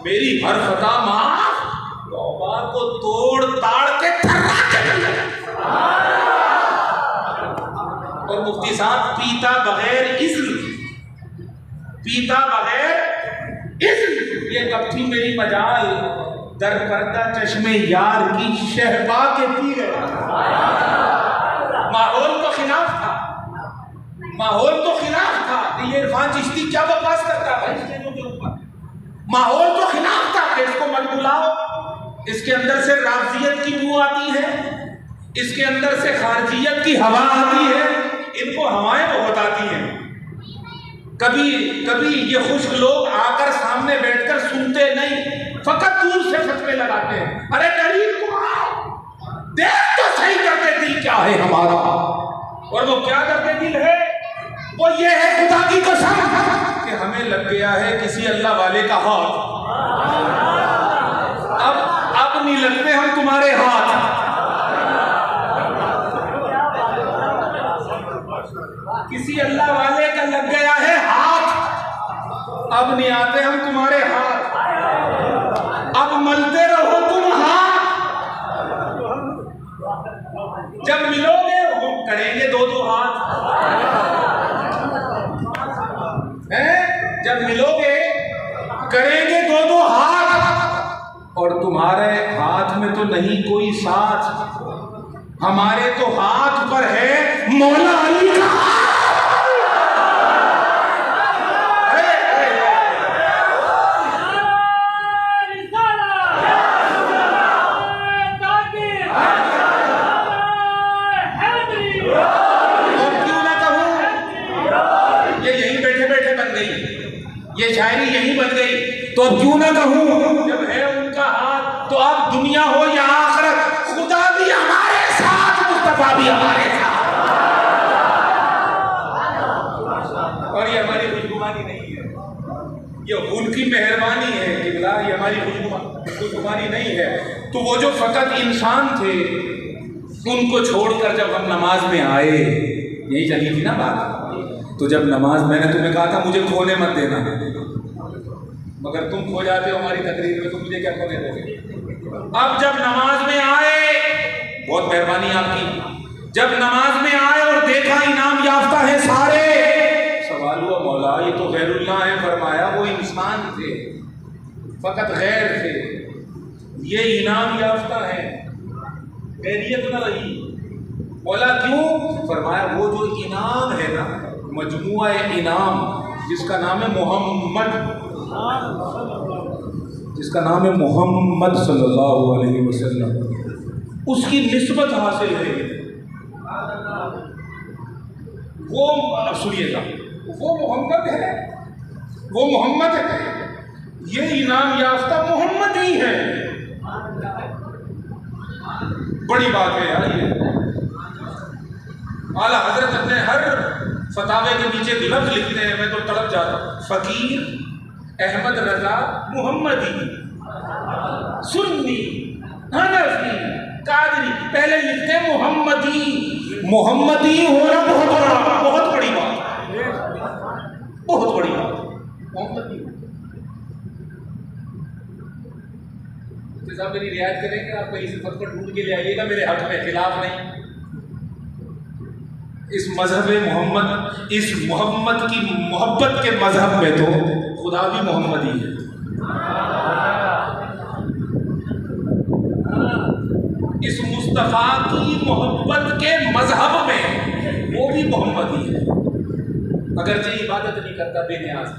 S1: میری ہر خطا معاف، توبہ کو توڑ تاڑ کے تھرا کے پی گیا. اور مفتی صاحب پیتا بغیر اذن، پیتا بغیر اذن. یہ کب تھی میری مجال در پردہ چشمے یار کی شہبا کے پی گیا. ماحول تو خلاف تھا، ماحول تو خلاف تھا. یہ عرفان چشتی کیا بکواس کرتا ہے اس چیزوں کے اوپر؟ ماحول تو خلاف تھا کہ اس کو مت بلاؤ، اس کے اندر سے رافضیت کی بو آتی ہے، اس کے اندر سے خارجیت کی ہوا آتی ہے. ان کو ہوائیں بہت آتی ہیں. کبھی یہ خشک لوگ آ کر سامنے بیٹھ کر سنتے نہیں، فقط دور سے فتوے لگاتے ہیں. ارے قریب کو آؤ، دیکھ تو صحیح کرتے دل کیا ہے ہمارا. اور وہ کیا کرتے دل ہے؟ وہ یہ ہے خدا کی قسم کہ ہمیں لگ گیا ہے کسی اللہ والے کا ہاتھ. اب نہیں لگتے ہم تمہارے ہاتھ. کسی اللہ والے کا لگ گیا ہے ہاتھ، اب نہیں آتے ہم تمہارے ہاتھ. اب ملتے رہو تم ہاتھ. جب ملو گے ہم کریں گے دو دو ہاتھ. جب ملو گے کریں گے دو دو ہاتھ. اور تمہارے ہاتھ میں تو نہیں کوئی ساتھ، ہمارے تو ہاتھ پر ہے مولا علی کا ہاتھ. یہ شاعری یہی بن گئی تو اب کیوں نہ کہوں، جب ہے ان کا ہاتھ تو اب دنیا ہو یا آخرت، خدا بھی ہمارے ساتھ، مصطفیٰ بھی ہمارے ساتھ. اور یہ ہماری خوشگوانی نہیں ہے، یہ ان کی مہربانی ہے کہ بلا یہ ہماری خوشگوانی نہیں ہے. تو وہ جو فقط انسان تھے ان کو چھوڑ کر جب ہم نماز میں آئے، یہی چلی تھی نا بات. تو جب نماز میں نے تمہیں کہا تھا مجھے کھونے مت دینا، مگر تم کھو جاتے ہو ہماری تقریر میں، تو مجھے کیا کھونے دو گے. اب جب نماز میں آئے، بہت مہربانی آپ کی، جب نماز میں آئے اور دیکھا انعام یافتہ ہے سارے، سوال ہوا مولا یہ تو غیر اللہ ہے. فرمایا وہ انسان تھے، فقط غیر تھے، یہ انعام یافتہ ہے، غیریت نہ رہی. بولا کیوں؟ فرمایا وہ جو انعام ہے نا، مجموعہ انعام جس کا نام ہے محمد، جس کا نام ہے محمد صلی اللہ علیہ وسلم، اس کی نسبت حاصل ہے وہ، سنیے گا، وہ محمد ہے، وہ محمد ہے، یہ انعام یافتہ محمد ہی ہے۔ بڑی بات ہے یار یہ۔ اعلیٰ حضرت اپنے ہر فتاوے کے نیچے لفظ لکھتے ہیں، میں تو تڑپ جاتا ہوں، فقیر احمد رضا محمدی، سنی، حنفی، قادری، پہلے لکھتے ہیں محمدی۔ محمدی ہونا بہت بڑی بات، بہت بڑی بات محمدی۔ صاحب میری رعایت کریں گے، آپ کہیں سے فتویٰ ڈھونڈ کے لے آئیے گا میرے حق میں، خلاف نہیں۔ اس مذہب محمد، اس محمد کی محبت کے مذہب میں تو خدا بھی محمدی ہے۔ اس مصطفیٰ کی محبت کے مذہب میں وہ بھی محمدی ہے، اگرچہ عبادت نہیں کرتا، بے نیاز،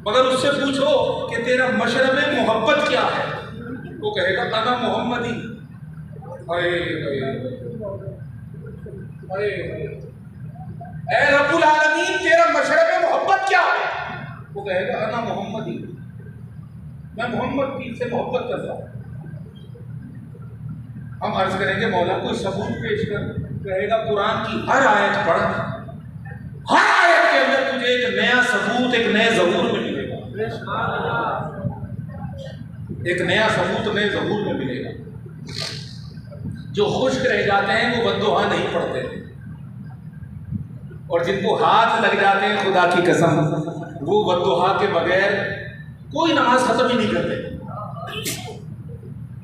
S1: مگر اس سے پوچھو کہ تیرا مشرب محبت کیا ہے، وہ کہے گا انا محمدی۔ اے رب العالمین تیرا مشرب محبت کیا ہے، وہ کہے گا انا محمدی، میں محمد کی سے محبت کرتا ہوں۔ ہم عرض کریں گے مولا کوئی ثبوت پیش کر، کہے گا قرآن کی ہر آیت پڑھ، ہر آیت کے اندر تجھے ایک نیا ثبوت، ایک نئے ظہور میں ملے گا، ایک نیا ثبوت نئے ظہور میں ملے گا۔ جو خشک رہ جاتے ہیں وہ بددعا نہیں پڑھتے، اور جن کو ہاتھ لگ جاتے ہیں خدا کی قسم وہ بددعا کے بغیر کوئی نماز ختم ہی نہیں کرتے،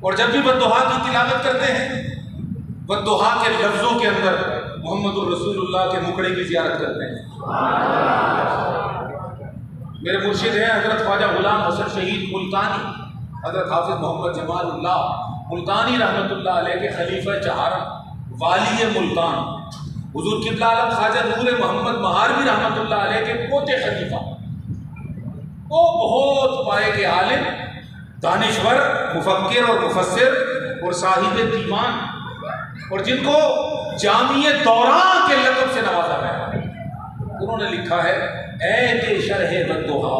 S1: اور جب بھی بددعا کی تلاوت کرتے ہیں بددعا کے لفظوں کے اندر محمد الرسول اللہ کے مکڑے کی زیارت کرتے ہیں۔ میرے مرشد ہیں حضرت خواجہ غلام حسن شہید ملتانی، حضرت حافظ محمد جمال اللہ ملتانی رحمۃ اللہ علیہ کے خلیفہ چہارم، والی ملتان، حضور قبلہ عالم خواجہ نور محمد مہاروی رحمۃ اللہ علیہ کے پوتے خلیفہ، وہ بہت پائے کے عالم، دانشور، مفکر اور مفسر اور صاحب دیوان، اور جن کو جامع دوران کے لقب سے نوازا گیا۔ انہوں نے لکھا ہے اے کہ شرح بددعا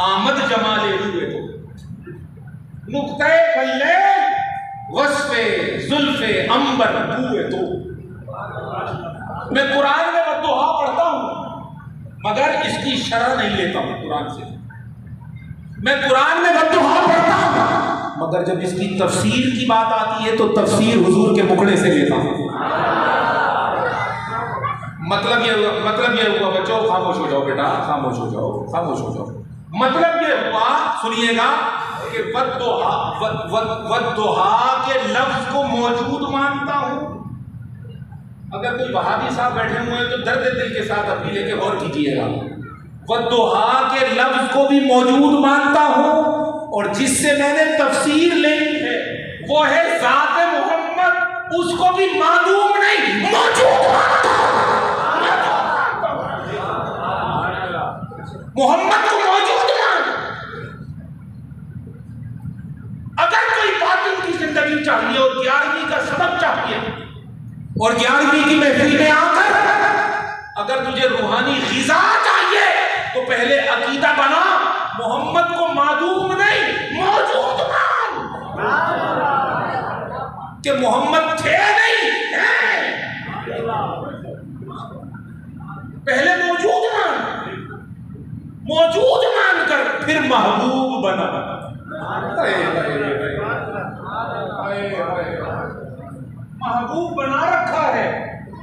S1: آمد جمال روئے تو، نقطۂ فلیل وصف زلف عنبر بوئے تو۔ میں قرآن میں بددعا پڑھتا ہوں مگر اس کی شرح نہیں لیتا ہوں قرآن سے، میں قرآن میں بددعا پڑھتا ہوں مگر جب اس کی تفسیر کی بات آتی ہے تو تفسیر حضور کے مکڑے سے لیتا ہوں۔ مطلب یہ ہوا بچوں خاموش ہو جاؤ بیٹا، خاموش ہو جاؤ، خاموش ہو جاؤ۔ مطلب یہ ہوا، سنیے گا، کہ بددعا کے لفظ کو موجود مانتا ہوں۔ اگر کوئی وہابی صاحب بیٹھے ہوئے ہیں تو درد دل کے ساتھ اپنی لے کے غور کیجیے گا، بددعا کے لفظ کو بھی موجود مانتا ہوں، اور جس سے میں نے تفسیر لینی ہے وہ ہے ذات محمد، اس کو بھی معلوم نہیں موجود مانتا ہوں، محمد کو موجود مان۔ اگر کوئی باطن کی زندگی چاہیے اور 11ویں کا سبق چاہیے اور 11ویں کی محفل میں آ کر اگر تجھے روحانی غذا چاہیے تو پہلے عقیدہ بنا محمد کو معدوم نہیں موجود مان، کہ محمد تھے نہیں ہیں، پہلے موجود مان کر پھر محبوب بنا۔ محبوب بنا رکھا ہے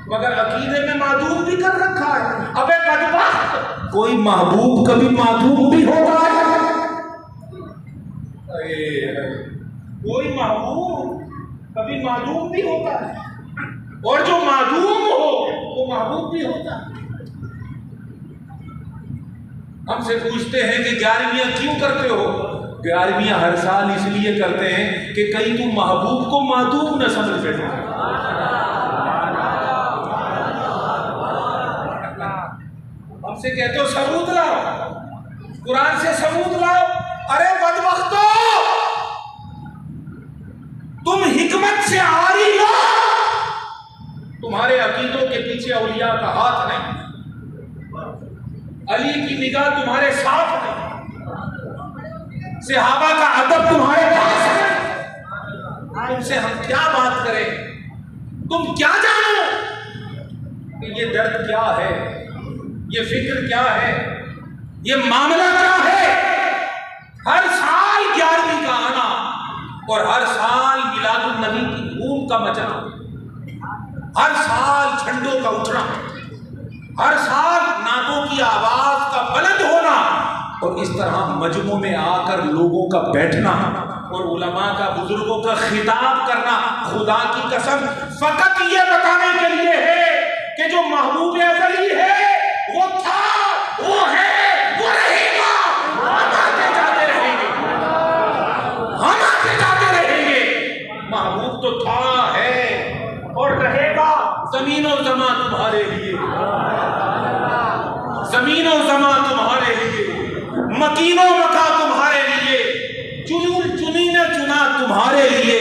S1: مگر عقیدے میں معدوم بھی کر رکھا ہے۔ ابے بدبخت، کوئی محبوب کبھی معدوم بھی ہوگا، کوئی محبوب کبھی معدوم بھی ہوتا ہے، اور جو معدوم ہو وہ محبوب بھی ہوتا ہے۔ ہم سے پوچھتے ہیں کہ 11ویاں کیوں کرتے ہو؟ 11ویاں ہر سال اس لیے کرتے ہیں کہ کہیں تم محبوب کو معدوم نہ سمجھ بیٹھے۔ ہم سے کہتے ہو ثبوت لاؤ، قرآن سے ثبوت لاؤ۔ ارے بدبختو، تم حکمت سے عاری ہو، تمہارے عقیدوں کے پیچھے اولیاء کا ہاتھ نہیں، علی کی نگاہ تمہارے ساتھ نہیں، صحابہ کا ادب تمہارے پاس ہے۔ تم سے ہم کیا بات کریں؟ تم کیا جانو کہ یہ درد کیا ہے، یہ فکر کیا ہے، یہ معاملہ کیا ہے؟ ہر سال 11ویں کا آنا اور ہر سال میلاد النبی کی دھوم کا مچنا، ہر سال جھنڈوں کا اٹھنا، ہر سال نعتوں کی آواز کا بلند ہونا، اور اس طرح مجمعوں میں آ کر لوگوں کا بیٹھنا اور علماء کا، بزرگوں کا خطاب کرنا، خدا کی قسم فقط یہ بتانے کے لیے ہے کہ جو محبوب ازلی ہے وہ تھا، وہ ہے، وہ رہے گا۔ ہم آتے جاتے رہیں گے، ہم آتے جاتے رہیں گے۔ محبوب تو تھا، ہے اور رہے گا۔ زمین و زمان تمہارے لیے، زمین و زمان تمہارے لیے، مکین و مکا تمہارے لیے، چنی نے چنا تمہارے لیے،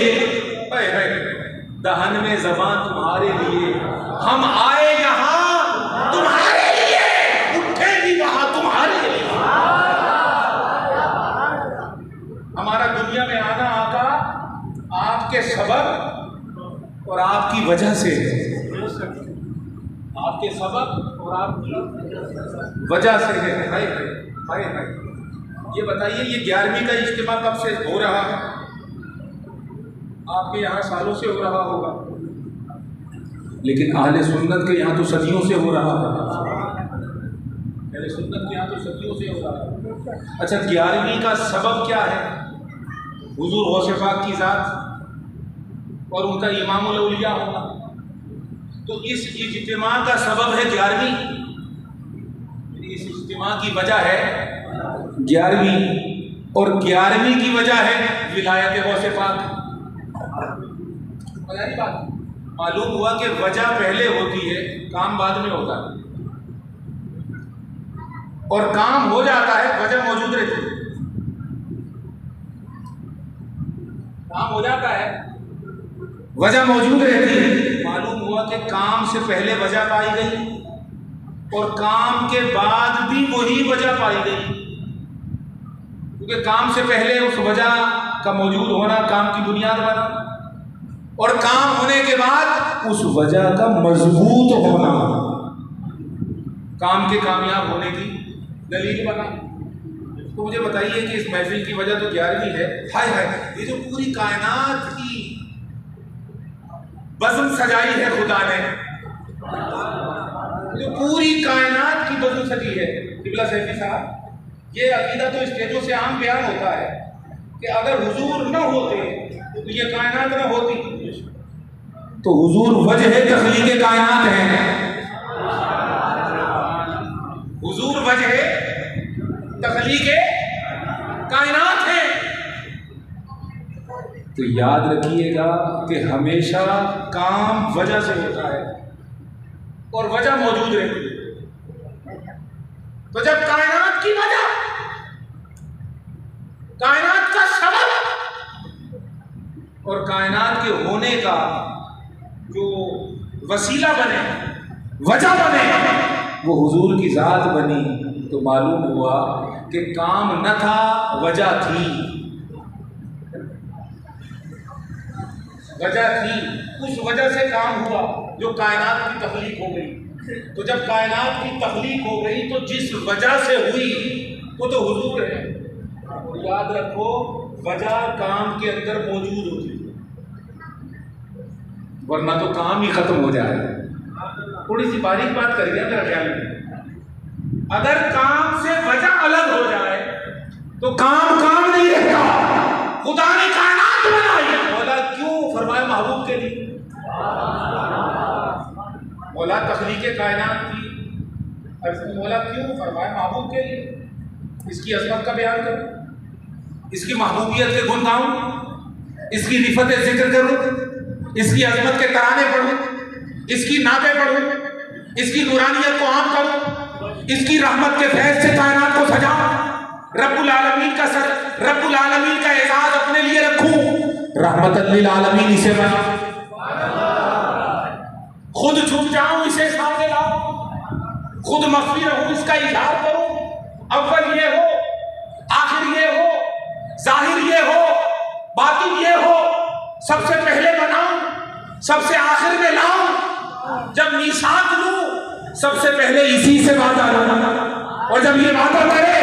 S1: دہن میں زبان تمہارے لیے۔ ہم آئے یہاں تمہارے لیے، اٹھے بھی وہاں تمہارے لیے۔ ہمارا دنیا میں آنا آقا آپ کے سبب اور آپ کی وجہ سے، آپ کے سبب اور آپ کی وجہ سے ہے۔ یہ بتائیے، یہ 11ویں کا اجتماع کب سے ہو رہا ہے؟ آپ کے یہاں سالوں سے ہو رہا ہوگا، لیکن اہل سنت کے یہاں تو صدیوں سے ہو رہا ہے۔ اہل سنت کے یہاں تو صدیوں سے ہو رہا ہے۔ اچھا، 11ویں کا سبب کیا ہے؟ حضور غوث پاک کی ذات اور ان کا امام الاولیاء ہونا۔ تو اس اجتماع کا سبب ہے 11ویں، اس اجتماع کی وجہ ہے 11ویں، اور 11ویں کی وجہ ہے ولایت غوث پاک۔ بات معلوم ہوا کہ وجہ پہلے ہوتی ہے، کام بعد میں ہوتا ہے، اور کام ہو جاتا ہے، وجہ موجود رہتی ہے۔ کام ہو جاتا ہے، وجہ موجود رہتی ہے۔ معلوم ہوا کہ کام سے پہلے وجہ پائی گئی اور کام کے بعد بھی وہی وجہ پائی گئی، کیونکہ کام سے پہلے اس وجہ کا موجود ہونا کام کی بنیاد بنا، اور کام ہونے کے بعد اس وجہ کا مضبوط ہونا کام کے کامیاب ہونے کی دلیل بنا۔ تو مجھے بتائیے کہ اس محفل کی وجہ تو 11ویں ہے۔ ہائے ہائے، یہ جو پوری کائنات کی بزم سجائی ہے خدا نے، جو پوری کائنات کی بزم سجی ہے، قبلہ سیفی صاحب، یہ عقیدہ تو اسٹیجوں سے عام بیان ہوتا ہے کہ اگر حضور نہ ہوتے تو یہ کائنات نہ ہوتی۔ تو حضور وجہ تخلیق کائنات ہیں، حضور وجہ تخلیق کائنات ہیں۔ تو یاد رکھیے گا کہ ہمیشہ کام وجہ سے ہوتا ہے اور وجہ موجود رہتی ہے۔ تو جب کائنات کی وجہ، کائنات کا سبب اور کائنات کے ہونے کا جو وسیلہ بنے، وجہ بنے، وہ حضور کی ذات بنی، تو معلوم ہوا کہ کام نہ تھا، وجہ تھی، وجہ تھی، اس وجہ سے کام ہوا جو کائنات کی تخلیق ہو گئی۔ تو جب کائنات کی تخلیق ہو گئی تو جس وجہ سے ہوئی وہ تو حضور ہے۔ اور یاد رکھو، وجہ کام کے اندر موجود ہوتی ہے، ورنہ تو کام ہی ختم ہو جائے۔ تھوڑی سی باریک بات کریے میرا خیال میں، اگر کام سے وجہ الگ ہو جائے تو کام نہیں رہتا۔ خدا نے کائنات بنائی، مولا کیوں؟ فرمایا محبوب کے لیے۔ مولا تخلیق کائنات کی، مولا کیوں؟ فرمایا محبوب کے لیے۔ اس کی عظمت کا بیان کروں، اس کی محبوبیت کے گن گاؤں، اس کی رفت ذکر کروں، اس کی عظمت کے ترانے پڑھوں، اس کی نعتیں پڑھوں، اس کی نورانیت کو عام کروں، اس کی رحمت کے فیض سے کائنات کو سجا، رب العالمین کا رب العالمین کا اعزاز اپنے لیے رکھوں، رحمت للعالمین اسے بنا، خود چھپ جاؤں اسے سامنے لاؤں، خود مخفی رہوں اس کا اظہار کروں، اول یہ ہو آخر یہ ہو ظاہر یہ ہو باطن یہ ہو، سب سے پہلے بناؤں سب سے آخر میں لاؤں، جب میثاق لوں سب سے پہلے اسی سے وعدہ لوں، اور جب یہ وعدہ کرے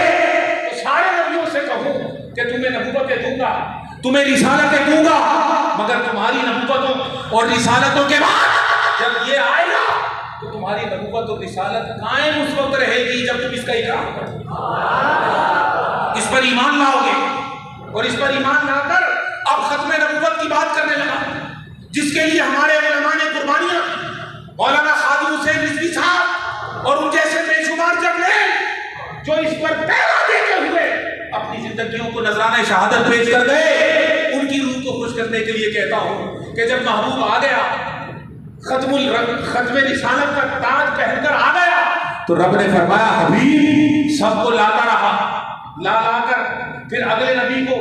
S1: تو سارے نبیوں سے کہوں کہ تمہیں نبوتیں دوں گا، تمہیں رسالتیں دوں گا، مگر تمہاری نبوتوں اور رسالتوں کے بعد جب یہ آئے گا تو تمہاری نبوت اور رسالت قائم اس وقت رہے گی جب تم اس کا اقرار کرو، اس پر ایمان لاؤ گے، اور اس پر ایمان لا کر اب ختم نبوت کی بات کرنے لگا، جس کے لیے ہمارے علماء نے قربانیاں، مولانا خادم حسین رضوی صاحب اور ان جیسے بے شمار جرنیل جو اس پر پیرا دیتے ہوئے اپنی زندگیوں کو نذرانہ شہادت پیش کر گئے، ان کی روح کو خوش کرنے کے لیے کہتا ہوں کہ جب محبوب آ گیا، ختم رسالت کا تاج پہن کر آ گیا، تو رب نے فرمایا حبیب سب کو لاتا رہا، لا کر پھر اگلے نبی کو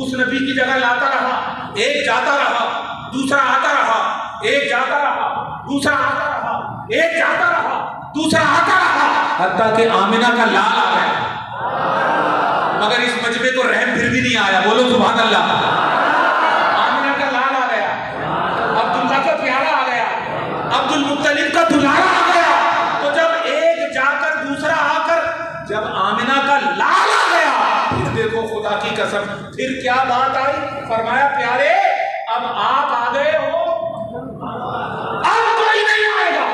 S1: اس نبی کی جگہ لاتا رہا، ایک جاتا رہا دوسرا آتا رہا، ایک جاتا رہا دوسرا آتا رہا، ایک جاتا رہا دوسرا آتا رہا، حتیٰ کہ آمنہ کا لال آ گیا، مگر اس مجمع کو رحم پھر بھی نہیں آیا، بولو سبحان اللہ، آمنہ کا لال آ گیا، عبداللہ کا پیارا آ گیا، عبد المطلب کا دلارا آ گیا، تو جب ایک جا کر دوسرا آ کر جب آمنہ کا لال آ گیا، پھر دیکھو خدا کی قسم پھر کیا بات آئی، فرمایا پیارے اب آپ آ گئے ہو، اب کوئی نہیں آئے گا،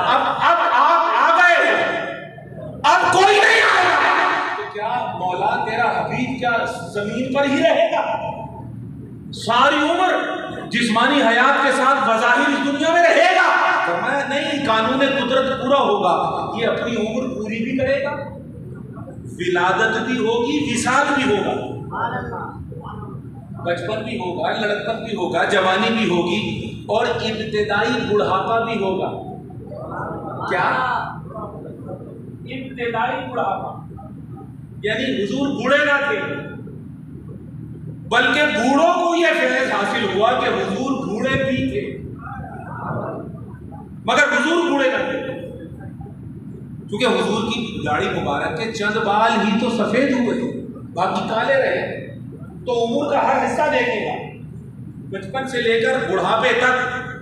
S1: اب آپ آ گئے ہو، اب کوئی نہیں آئے گا، تو کیا مولا تیرا حبیب کیا زمین پر ہی رہے گا، ساری عمر جسمانی حیات کے ساتھ بظاہر اس دنیا میں رہے گا، فرمایا نہیں، قانون قدرت پورا ہوگا، یہ اپنی عمر پوری بھی کرے گا، ولادت بھی ہوگی وصال بھی ہوگا، بچپن بھی ہوگا، لڑکپن بھی ہوگا، جوانی بھی ہوگی، اور ابتدائی بڑھاپا بھی ہوگا، کیا ابتدائی بڑھاپا، یعنی حضور بوڑھے نہ تھے بلکہ بوڑھوں کو یہ فیض حاصل ہوا کہ حضور بوڑھے بھی تھے، مگر حضور بوڑھے نہ تھے، کیونکہ حضور کی داڑھی مبارک کے چند بال ہی تو سفید ہوئے، باقی کالے رہے، تو عمر کا ہر حصہ دیکھے گا، بچپن سے لے کر بڑھاپے تک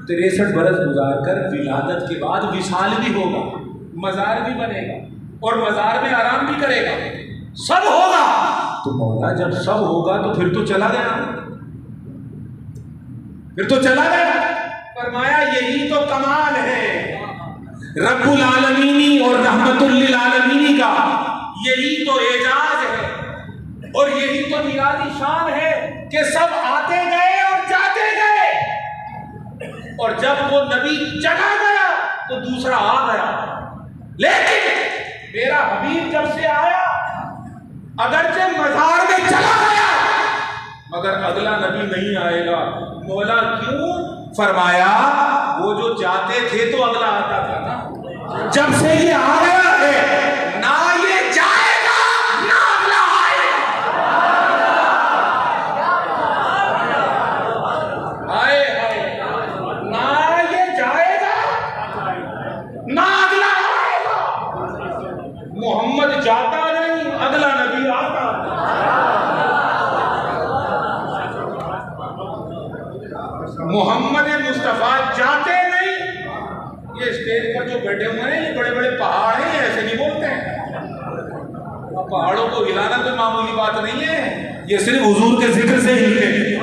S1: 63 برس گزار کر ولادت کے بعد وصال بھی ہوگا، مزار بھی بنے گا، اور مزار میں آرام بھی کرے گا، سب ہوگا، تو مولا جب سب ہوگا تو پھر تو چلا گیا، پھر تو چلا گیا، فرمایا یہی تو کمال ہے رب العالمینی اور رحمت للعالمین کا، یہی تو اعجاز ہے اور یہی تو نرالی شان ہے کہ سب آتے گئے اور جاتے گئے، اور جب وہ نبی چلا گیا تو دوسرا آ گیا، لیکن میرا حبیب جب سے آیا اگرچہ مزار میں چلا گیا مگر اگلا نبی نہیں آئے گا، مولا کیوں؟ فرمایا وہ جو جاتے تھے تو اگلا آتا تھا نا، جب سے یہ آ گیا ہے نہ یہ جائے گا نہ اگلا آئے گا، نہ یہ جائے گا نہ اگلا آئے گا، محمد جاتا نہیں اگلا نبی آتا، محمد مصطفیٰ جاتے نہیں، یہ اسٹیج پر جو بیٹھے ہوئے ہیں یہ بڑے بڑے پہاڑ ہیں، ایسے نہیں بولتے ہیں، پہاڑوں کو ہلانا کوئی معمولی بات نہیں ہے، یہ صرف حضور کے ذکر سے ہلتے ہیں،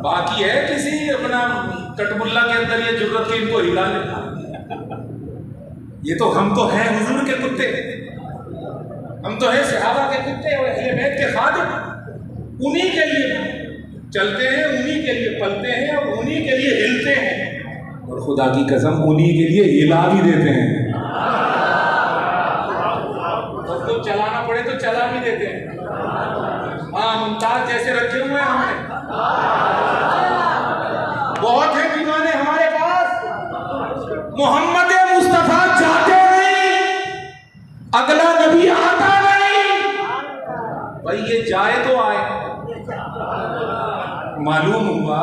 S1: باقی ہے کسی اپنا کٹب اللہ کے اندر یہ جرت کہ ان کو ہلا لے، یہ تو ہم تو ہیں حضور کے کتے، ہم تو ہیں صحابہ کے کتے اور اہل بیت کے خادم، انہی کے لیے چلتے ہیں، انہی کے لیے پلتے ہیں اور انہی کے لیے ہلتے ہیں، اور خدا کی قسم انہی کے لیے ہلا بھی دیتے ہیں، اور تو چلانا پڑے تو چلا بھی دیتے ہیں، ہاں ممتاز جیسے رکھے ہوئے ہیں ہم نے، بہت ہیں دیوانے ہمارے پاس، محمد مصطفیٰ جاتے نہیں، اگلا نبی آتا نہیں، بھائی یہ جائے تو آئے۔ معلوم ہوا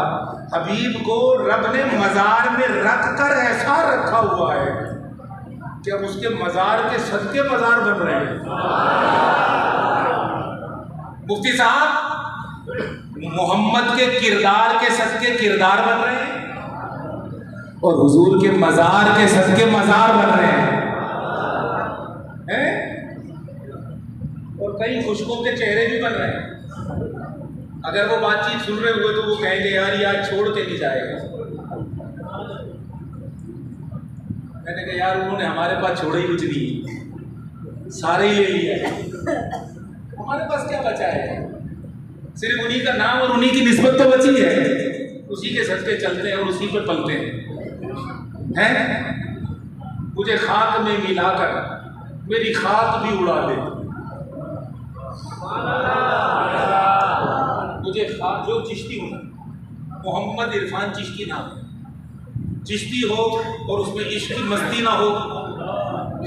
S1: حبیب کو رب نے مزار میں رکھ کر ایسا رکھا ہوا ہے کہ اب اس کے مزار کے صدقے مزار بن رہے ہیں۔ مفتی صاحب محمد کے کردار کے صدقے کردار بن رہے ہیں اور حضور کے مزار کے صدقے مزار بن رہے ہیں۔ اور کئی خشکوں کے چہرے بھی بن رہے ہیں۔ اگر وہ بات چیت سن رہے ہوئے تو وہ کہیں گے یار یہ آج چھوڑ کے نہیں جائے گا۔ میں نے کہا یار انہوں نے ہمارے پاس چھوڑا ہی کچھ نہیں، سارے ہی لے لیا ہے، ہمارے پاس کیا بچا ہے؟ صرف انہی کا نام اور انہی کی نسبت تو بچی ہے، اسی کے صدقے چلتے ہیں اور اسی پہ پلتے ہیں۔ مجھے خاک میں ملا کر میری خاک بھی اڑا دے، مجھے خاک جو چشتی ہوں، محمد عرفان چشتی نام ہے، چشتی ہو اور اس میں عشق کی مستی نہ ہو،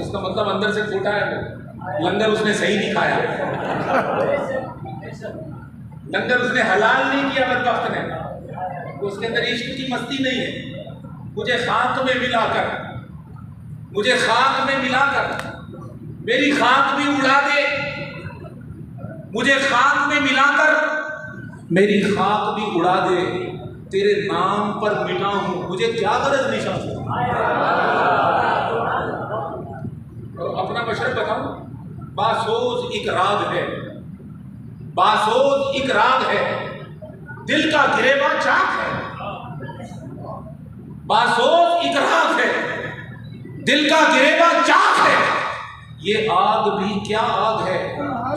S1: اس کا مطلب اندر سے کھوٹا ہے، وہ لنگر اس نے صحیح نہیں کھایا، لنگر اس نے حلال نہیں کیا، بدبخت نے، اس کے اندر عشق کی مستی نہیں ہے۔ مجھے خاک میں ملا کر، مجھے خاک میں ملا کر میری خاک بھی اڑا دے، مجھے خاک میں ملا کر میری خاک بھی اڑا دے، تیرے نام پر مٹا ہوں، مجھے کیا غرض نشان سے۔ اور اپنا مشرب بتاؤں، باسوز ایک راگ ہے، باسوز ایک راگ ہے، دل کا گریباں چاک ہے، باسوز ایک راگ ہے، دل کا گریباں چاک ہے، یہ آگ بھی کیا آگ ہے،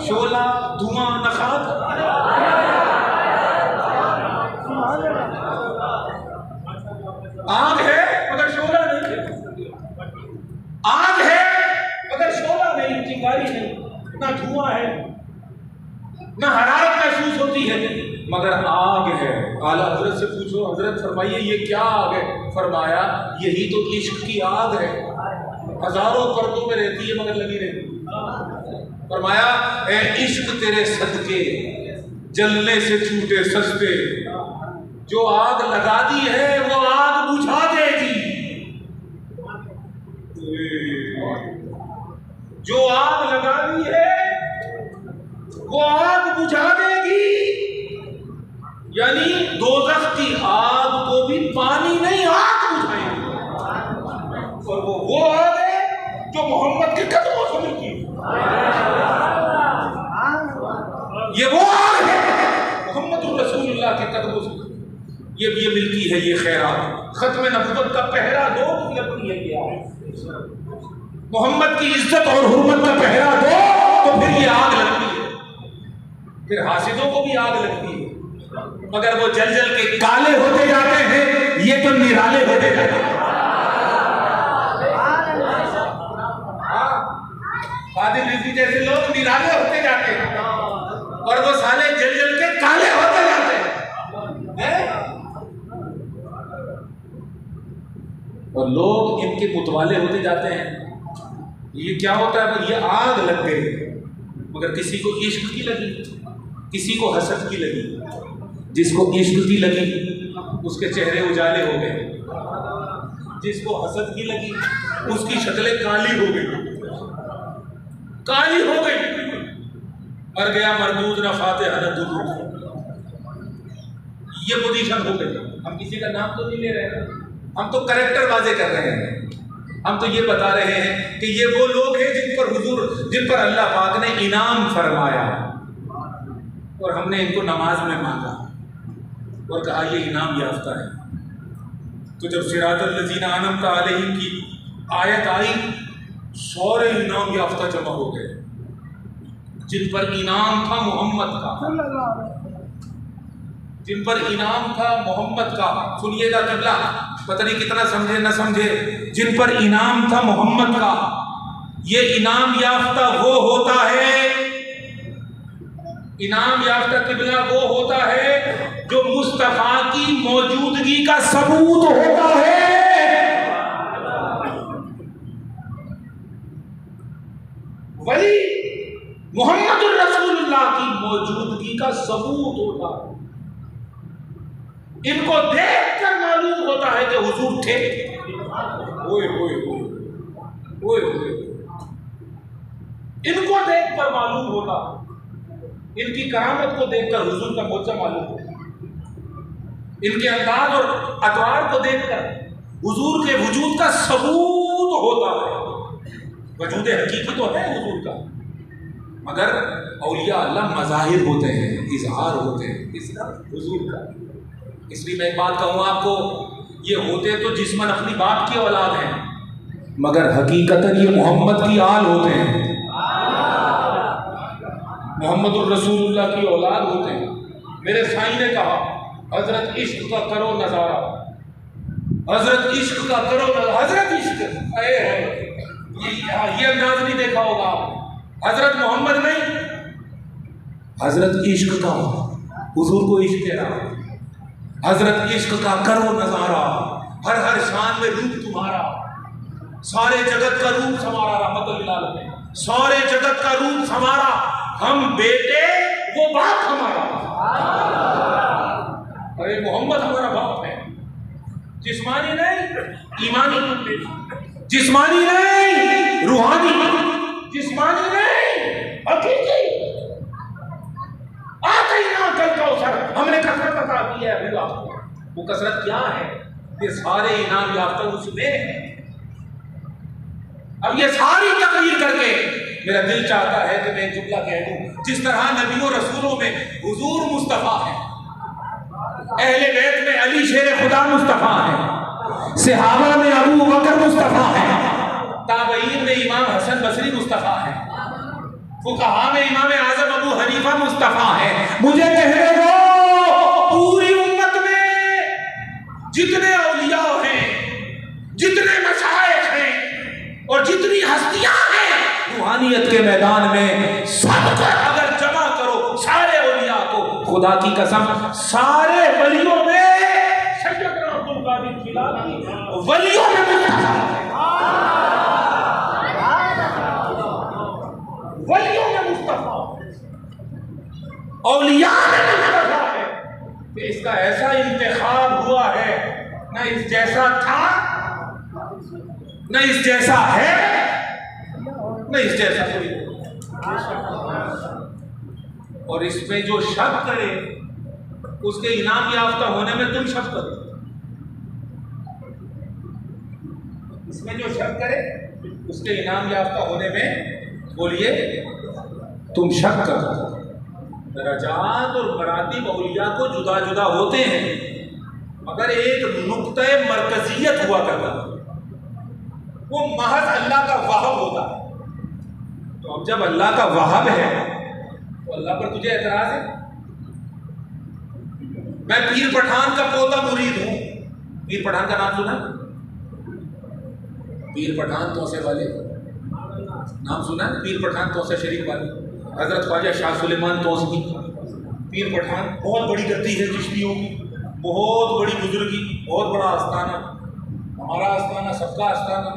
S1: شعلہ دھواں نخاک، آگ ہے مگر شعلہ نہیں، آگ ہے مگر شعلہ نہیں، چنگاری نہیں، نہ دھواں ہے نہ حرارت محسوس ہوتی ہے، مگر آگ ہے۔ اعلیٰ حضرت سے پوچھو حضرت فرمائیے یہ کیا آگ ہے؟ فرمایا یہی تو عشق کی آگ ہے، ہزاروں پردوں میں رہتی ہے مگر لگی رہتی۔ فرمایا اے عشق تیرے صدقے جلنے سے چھوٹے سستے، جو آگ لگا دی ہے وہ آگ بجھا دے گی، جو آگ لگا دی ہے وہ آگ بجھا دے گی، یعنی دوزخ کی آگ کو بھی پانی نہیں آگ بجھائے گی، اور وہ آگ ہے جو محمد کے قدموں سے ملتی ہے، یہ وہ آگ ہے محمد رسول اللہ کے قدموں سے یہ ملتی ہے، یہ خیرات ختم نبوت کا پہرا دو لگتی ہے، یہ آگ محمد کی عزت اور حرمت کا پہرا دو تو پھر یہ آگ لگتی ہے، پھر حاسدوں کو بھی آگ لگتی ہے، مگر وہ جل جل کے کالے ہوتے جاتے ہیں، یہ تو نرالے ہوتے جاتے ہیں۔ فاضل رضوی جیسے لوگ نرالے ہوتے جاتے ہیں اور وہ سالے جل جل کے کالے ہوتے جاتے ہیں، اور لوگ ان کے متوالے ہوتے جاتے ہیں۔ یہ کیا ہوتا ہے؟ یہ آگ لگ گئی، مگر کسی کو عشق کی لگی، کسی کو حسد کی لگی، جس کو عشق کی لگی اس کے چہرے اجالے ہو گئے، جس کو حسد کی لگی اس کی شکلیں کالی ہو گئی، کالی ہو گئی، مر گیا مردود نہ فاتح نہ درود، یہ پوزیشن ہو گئی۔ ہم کسی کا نام تو نہیں لے رہے ہیں، ہم تو کریکٹر واضح کر رہے ہیں، ہم تو یہ بتا رہے ہیں کہ یہ وہ لوگ ہیں جن پر اللہ پاک نے انعام فرمایا، اور ہم نے ان کو نماز میں مانگا اور کہا یہ انعام یافتہ ہے۔ تو جب صراط الذین انعمت علیہم کی آیت آئی، سارے انعام یافتہ جمع ہو گئے، جن پر انعام تھا محمد کا، جن پر انعام تھا محمد کا۔ سنیے گا قبلہ، پتہ نہیں کتنا سمجھے نہ سمجھے، جن پر انعام تھا محمد کا، یہ انعام یافتہ وہ ہوتا ہے، انعام یافتہ قبلہ وہ ہوتا ہے جو مصطفیٰ کی موجودگی کا ثبوت ہوتا ہے۔ ولی محمد الرسول اللہ کی موجودگی کا ثبوت ہوتا ہے. ان کو دیکھ کر معلوم ہوتا ہے کہ حضور تھے. اوئے اوئے اوئے اوئے، ان کو دیکھ کر معلوم ہوتا، ان کی کرامت کو دیکھ کر حضور کا معجزہ معلوم ہوتا، ان کے انداز اور اطوار کو دیکھ کر حضور کے وجود کا ثبوت ہوتا ہے. وجود حقیقی تو ہے حضور کا، مگر اولیاء اللہ مظاہر ہوتے ہیں، اظہار ہوتے ہیں اس کا حضور کا. اس لیے میں ایک بات کہوں آپ کو، یہ ہوتے تو جسماً اپنی باپ کی اولاد ہیں، مگر حقیقتاً یہ محمد کی آل ہوتے ہیں، محمد الرسول اللہ کی اولاد ہوتے ہیں. میرے سائیں نے کہا حضرت عشق کا کرو نظارہ، حضرت عشق کا کرو نظارہ. حضرت عشق اے ہے، یہ انداز نہیں دیکھا ہوگا آپ. حضرت محمد نہیں، حضرت عشق کا، حضور کو عشق کہہ رہا. حضرت عشق کا کرو نظارہ، ہر ہر شان میں روپ تمہارا، سارے جگت کا روپ سمارا. رحمت اللہ علیہ، سارے جگت کا روپ سمارا، ہم بیٹے وہ باپ ہمارا. ارے محمد ہمارا باپ ہے، جسمانی نہیں ایمانی، جسمانی نہیں روحانی، جسمانی نہیں حقیقی. آتے ہی نہ کل کا سر ہم نے کثرت عطا کی ہے ابھی آپ کو. وہ کثرت کیا ہے؟ یہ سارے انعام یافتہ اس میں ہے. اب یہ ساری تقریر کر کے میرا دل چاہتا ہے کہ میں ایک جملہ کہہ دوں. جس طرح نبیوں رسولوں میں حضور مصطفیٰ ہے، اہل بیت میں علی شیر خدا مصطفیٰ ہے، صحابہ میں ابو بکر مصطفیٰ ہے، تابعین میں امام حسن بصری مصطفیٰ ہے، فقہاء میں امام اعظم ابو حنیفہ مصطفیٰ ہے. مجھے کہنے دو پوری امت میں جتنے اولیاء ہیں، جتنے مشائخ ہیں اور جتنی ہستیاں ہیں روحانیت کے میدان میں، سب کو اگر جمع کرو سارے اولیاء کو، خدا کی قسم سارے ولیوں میں سیدنا عبد القادر جیلانی ولیوں میں ولیوں میں مصطفیٰ، اولیاء میں مصطفیٰ ہے. کہ اس کا ایسا انتخاب ہوا ہے، نہ اس جیسا تھا، نہ اس جیسا ہے، نہ اس جیسا کوئی. اور اس میں جو شک کرے اس کے انعام یافتہ ہونے میں تم شک کرو. اس میں جو شک کرے اس کے انعام یافتہ ہونے میں بولیے تم شک کرو. درجات اور مراتب اولیاء کو جدا جدا ہوتے ہیں، مگر ایک نقطہ مرکزیت ہوا کرتا ہے، وہ محض اللہ کا وہب ہوتا ہے. تو اب جب اللہ کا وہب ہے تو اللہ پر تجھے اعتراض ہے؟ میں پیر پٹھان کا پوتا مرید ہوں. پیر پٹھان کا نام سنا؟ پیر پٹھان توسے والے نام سنا ہے؟ پیر پٹھان توسے شریف والے حضرت خواجہ شاہ سلیمان توسوی. پیر پٹھان بہت بڑی گدی ہے چشتیوں کی، بہت بڑی بزرگی، بہت بڑا آستانہ، ہمارا آستانہ سب کا آستانہ.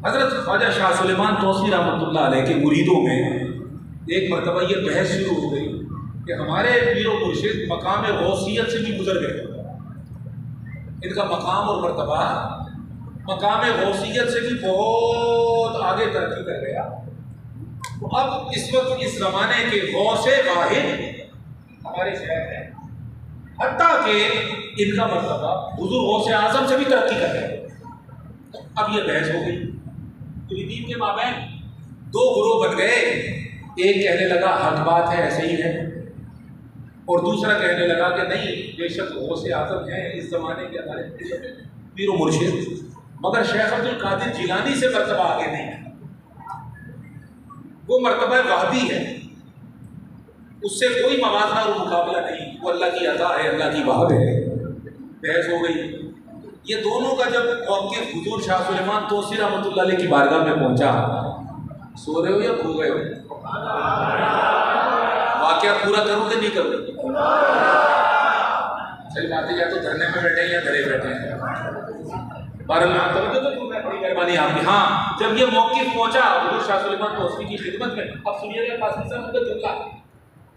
S1: حضرت خواجہ شاہ سلیمان توسوی رحمۃ اللہ علیہ کے مریدوں میں ایک مرتبہ یہ بحث شروع ہو گئی کہ ہمارے پیر و مرشد مقام غوثیت سے بھی گزر گئے. ان کا مقام اور مرتبہ مقام غوثیت سے بھی بہت آگے ترقی کر گیا. تو اب اس وقت اس زمانے کے غوث واحد ہمارے شہر ہیں، حتیٰ کہ ان کا مرتبہ حضور غوث اعظم سے بھی ترقی کر گیا. اب یہ بحث ہو گئی، مریدین کے مابین دو گروہ بن گئے. ایک کہنے لگا حق بات ہے ایسے ہی ہے، اور دوسرا کہنے لگا کہ نہیں بے شک غوث اعظم ہیں اس زمانے کے ہمارے پیر و مرشد، مگر شیخ عبد القادر جیلانی سے مرتبہ آگے نہیں ہے. وہ مرتبہ وہابی ہے، اس سے کوئی موازنہ اور مقابلہ نہیں، وہ اللہ کی عطا ہے، اللہ کی وہب ہے. بحث ہو گئی. یہ دونوں کا جب موقف حضور شاہ سلیمان توسوی رحمۃ اللہ علیہ کی بارگاہ میں پہنچا، سو رہے ہو یا کھو گئے ہو؟ واقعہ پورا کروں کہ نہیں کروں؟ صحیح بات ہے، یا تو دھرنے میں بیٹھے ہیں یا گھرے بیٹھے ہیں. بارہ میں توجہ تو بڑی مہربانی آپ کی. ہاں جب یہ موقف پہنچا حضور شاہ سلیمان توسیفی کی خدمت میں, اب سنیے گا قاسمی صاحب کا جملہ.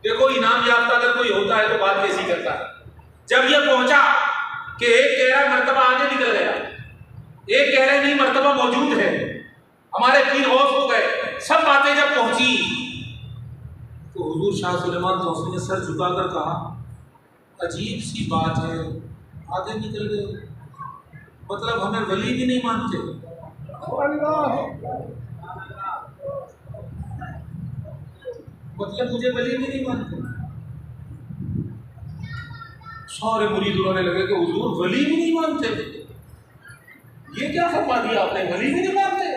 S1: دیکھو انعام یافتہ اگر کوئی ہوتا ہے تو بات کیسی کرتا ہے. جب یہ پہنچا کہ ایک کہہ رہا ہے مرتبہ آگے نکل گیا, ایک کہہ رہے نہیں مرتبہ موجود ہے, ہمارے پیر غوث ہو گئے, سب باتیں جب پہنچی تو حضور شاہ سلیمان توسیفی نے سر جھکا کر کہا عجیب سی بات ہے, آگے نکل گئے, مطلب ہمیں ولی بھی نہیں مانتے. مطلب مجھے ولی بھی نہیں مانتے. سارے مرید رونے لگے کہ حضور ولی بھی نہیں مانتے, یہ کیا فرما دیا آپ نے, ولی بھی نہیں مانتے.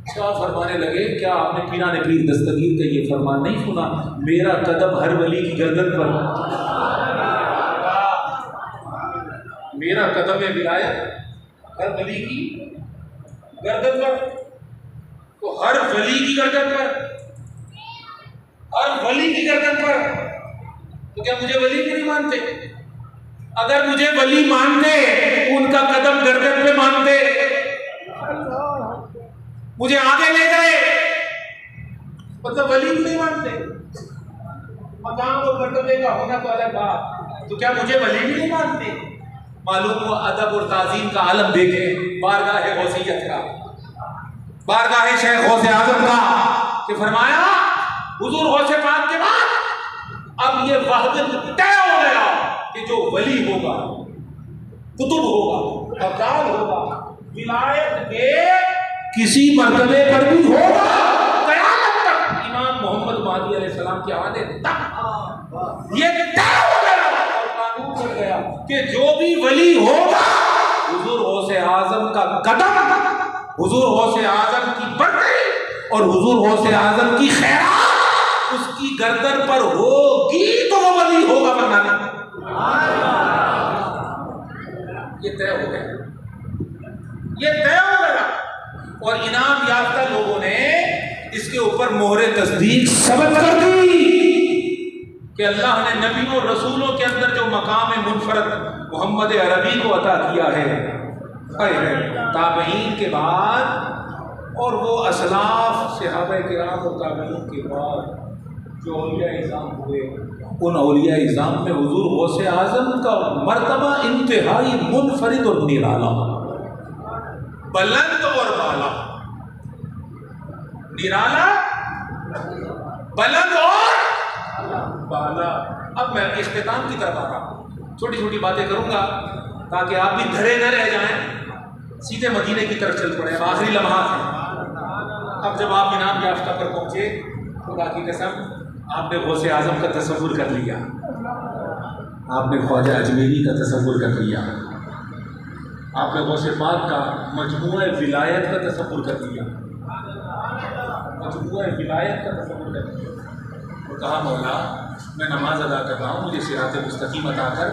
S1: کیا فرمانے لگے, کیا آپ نے پیران پیر دستگیر کا یہ فرمان نہیں سنا, میرا قدم ہر ولی کی گردن پر, میرا قدم ولایت ہر ولی کی گردن پر. تو ہر ولی کی گردن پر, ہر ولی کی گردن پر, تو کیا مجھے ولی بھی نہیں مانتے؟ اگر مجھے ولی مانتے ان کا قدم گردن پہ مانتے, مجھے آگے لے گئے, مطلب ولی بھی نہیں مانتے. مقام اور مرتبے کا ہونا تو الگ بات, تو کیا مجھے ولی بھی نہیں مانتے؟ معلوم ہوا ادب اور تعظیم کا عالم دیکھیں بارگاہ غوثیت کا, بارگاہ شیخ غوث اعظم کا, کہ فرمایا حضور غوث پاک کے بعد اب یہ وحدت طے ہو گیا کہ جو ولی ہوگا, قطب ہوگا, ابدال ہوگا, ولایت کے کسی مرتبے پر بھی ہوگا قیامت تک, امام محمد مہدی علیہ السلام کے آنے تک یہ طے ہو گیا اور قانون بن گیا کہ جو بھی ولی ہوگا حضور غوث اعظم کا قدم, حضور غوث اعظم کی برکت اور حضور غوث اعظم کی خیرات اس کی گردن پر ہوگی تو وہ ولی ہوگا, ورنہ نہیں. یہ طے ہو گیا, یہ طے ہو گیا. اور انعام یافتہ لوگوں نے اس کے اوپر مہر تصدیق ثبت کر دی کہ اللہ نے نبیوں اور رسولوں کے اندر جو مقام منفرد محمد عربی کو عطا کیا ہے تابعین کے بعد اور وہ اسلاف صحابہ کرام اور تابعین کے بعد جو اولیاء اعظام ہوئے, ان اولیاء اعظام میں حضور غوث اعظم کا مرتبہ انتہائی منفرد اور نرالا, بلند اور بالا, نرالا, بلند اور بالا. اب میں اختتام کی طرف آ رہا ہوں, چھوٹی چھوٹی باتیں کروں گا تاکہ آپ بھی دھرے نہ رہ جائیں, سیدھے مدینے کی طرف چل پڑے. اب آخری لمحات ہیں. اب جب آپ انعام یافتہ پر پہنچے, خدا کی قسم آپ نے غوث اعظم کا تصور کر لیا, آپ نے خواجہ اجمیری کا تصور کر لیا, آپ نے غوث پاک کا مجموعہ ولایت کا تصور کر لیا, مجموعہ ولایت کا تصور کر لیا. اور کہا مولا میں نماز ادا کر رہا ہوں, مجھے صراط مستقیم عطا کر,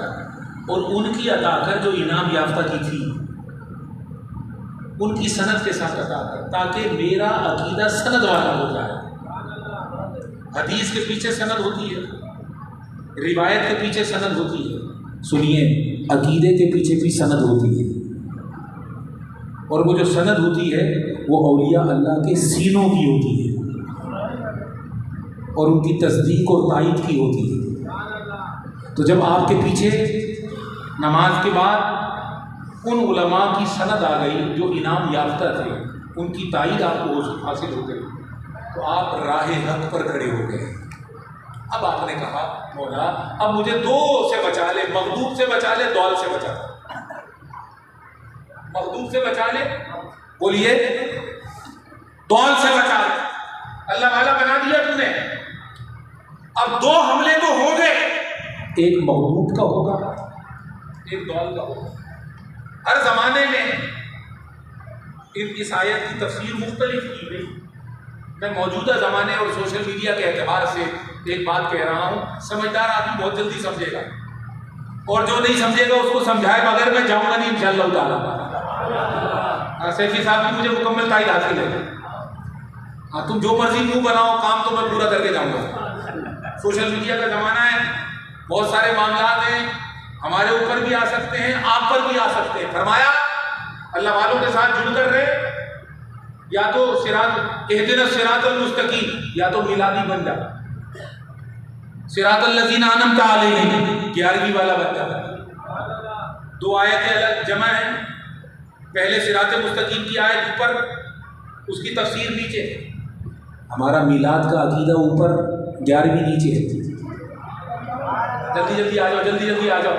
S1: اور ان کی عطا کر جو انعام یافتہ کی تھی ان کی سند کے ساتھ عطا کر, تاکہ میرا عقیدہ سند والا ہو جائے. حدیث کے پیچھے سند ہوتی ہے, روایت کے پیچھے سند ہوتی ہے, سنیے عقیدے کے پیچھے بھی سند ہوتی ہے, اور وہ جو سند ہوتی ہے وہ اولیاء اللہ کے سینوں کی ہوتی ہے اور ان کی تصدیق اور تائید کی ہوتی ہے. تو جب آپ کے پیچھے نماز کے بعد ان علماء کی سند آ گئی جو انعام یافتہ تھے, ان کی تائید آپ کو حاصل ہو گئی, تو آپ راہ حق پر کھڑے ہو گئے. اب آپ نے کہا مولا اب مجھے دو سے بچا لے, مغلوب سے بچا لے, دول سے بچا لے. مغلوب سے بچا لے, بولیے, دول سے بچا لے. اللہ والا بنا دیا تم نے. اب دو حملے تو ہو گئے, ایک مغلوب کا ہوگا, ایک دول کا ہوگا. ہر زمانے میں اس آیت کی تفسیر مختلف کی گئی. میں موجودہ زمانے اور سوشل میڈیا کے اعتبار سے ایک بات کہہ رہا ہوں, سمجھدار آدمی بہت جلدی سمجھے گا, اور جو نہیں سمجھے گا اس کو سمجھائے بغیر میں جاؤں گا نہیں انشاءاللہ تعالیٰ. سیفی صاحب کی مجھے مکمل تائید حاصل ہے. ہاں تم جو مرضی منہ بناؤ, کام تو میں پورا کر کے جاؤں گا. سوشل میڈیا کا زمانہ ہے, بہت سارے معاملات ہیں, ہمارے اوپر بھی آ سکتے ہیں, آپ پر بھی آ سکتے ہیں. فرمایا اللہ والوں کے ساتھ جڑ کر رہے، یا تو صراط اہدنا الصراط المستقیم، یا تو میلادی بن جا، صراط الذین انعمت علیہم 11ویں والا بن جا۔ دو آیتیں الگ جمع ہیں، پہلے صراط مستقیم کی آیت اوپر، اس کی تفسیر نیچے۔ ہمارا میلاد کا عقیدہ اوپر، 11ویں نیچے ہے۔ جلدی جلدی آ جاؤ، جلدی جلدی آ جاؤ،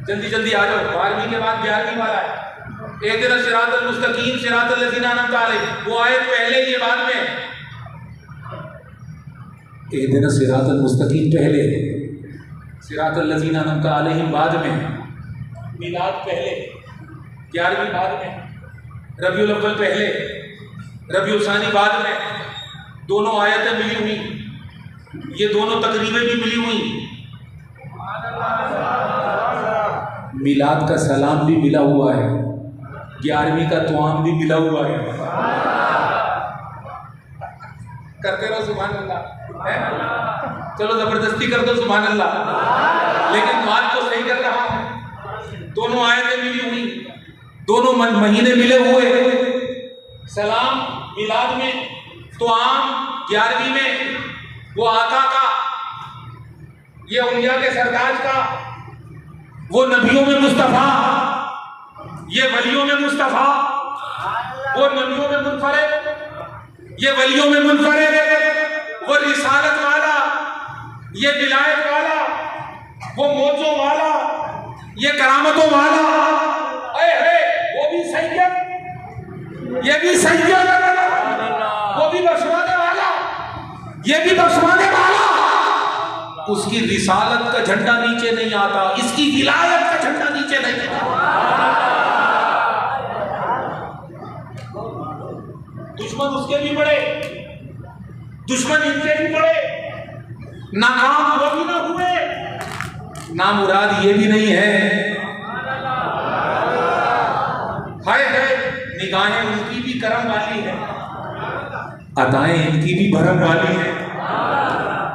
S1: جلدی جلدی آ جاؤ، 12ویں کے بعد 11ویں والا ہے۔ اہدنا الصراط المستقیم صراط الذین انعمت علیہم، وہ آیت پہلے یہ بعد میں، اہدنا الصراط المستقیم پہلے، صراط الذین انعمت علیہم بعد میں، میلاد پہلے، 11ویں بعد میں، ربیع الاول پہلے، ربیع الثانی بعد میں۔ دونوں آیتیں ملی ہوئی، یہ دونوں تقریبیں بھی ملی ہوئی، میلاد کا سلام بھی ملا ہوا ہے، 11ویں کا توام بھی ملا ہوا ہے۔ کرتے رہو سبحان اللہ، چلو زبردستی کر دو سبحان اللہ، لیکن بات تو صحیح کر رہا ہوں۔ دونوں آیتیں ملی ہوئی، دونوں مہینے ملے ہوئے، سلام میلاد میں، توام 11ویں میں، وہ آقا کا، یہ انبیاء کے سرتاج کا، وہ نبیوں میں مصطفیٰ، یہ ولیوں میں مصطفیٰ، وہ نبیوں میں منفرد، یہ ولیوں میں منفرد، وہ رسالت والا، یہ ولایت والا، وہ موجوں والا، یہ کرامتوں والا، اے وہ بھی سید، یہ بھی سید، وہ بھی بخشوانے والا، یہ بھی بخشوانے والا۔ اس کی رسالت کا جھنڈا نیچے نہیں آتا، اس کی ولایت کا جھنڈا نیچے نہیں آتا۔ دشمن اس کے بھی بڑے، دشمن ان کے بھی بڑے، ناکام وہ بھی نہ ہوئے، نامراد یہ بھی نہیں ہے، ہائے نگاہیں ان کی بھی کرم والی ہیں، عطائیں ان کی بھی بھرم والی ہیں۔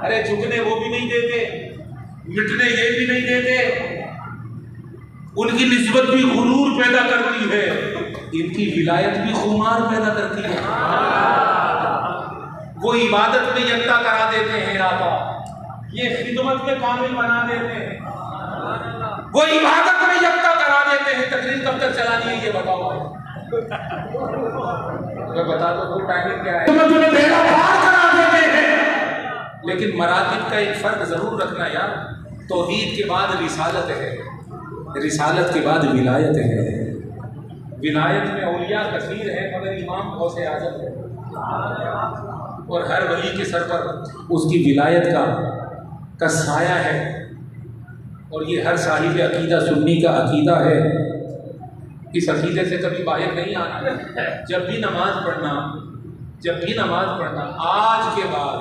S1: ارے جھکنے وہ بھی نہیں دیتے، مٹنے یہ بھی نہیں دیتے، ان کی نسبت بھی غرور پیدا کرتی ہے، ان کی ولایت بھی خمار پیدا کرتی ہے۔ وہ عبادت میں یکتا کرا دیتے ہیں آقا، یہ خدمت میں کامل بنا دیتے ہیں، وہ عبادت میں یکتا کرا دیتے ہیں۔ تقریر کب تک چلانی ہے یہ بتاؤ، میں بتا دو وہ ٹائمنگ کیا ہے، تمہیں بیڑا پار کرا دیتے ہیں۔ لیکن مراتب کا ایک فرق ضرور رکھنا یار، توحید کے بعد رسالت ہے، رسالت کے بعد ولایت ہے، ولایت میں اولیاء کثیر ہے مگر امام غوث اعظم ہے، اور ہر ولی کے سر پر اس کی ولایت کا سایہ ہے، اور یہ ہر صاحب عقیدہ سنی کا عقیدہ ہے۔ اس عقیدے سے کبھی باہر نہیں آنا، جب بھی نماز پڑھنا آج کے بعد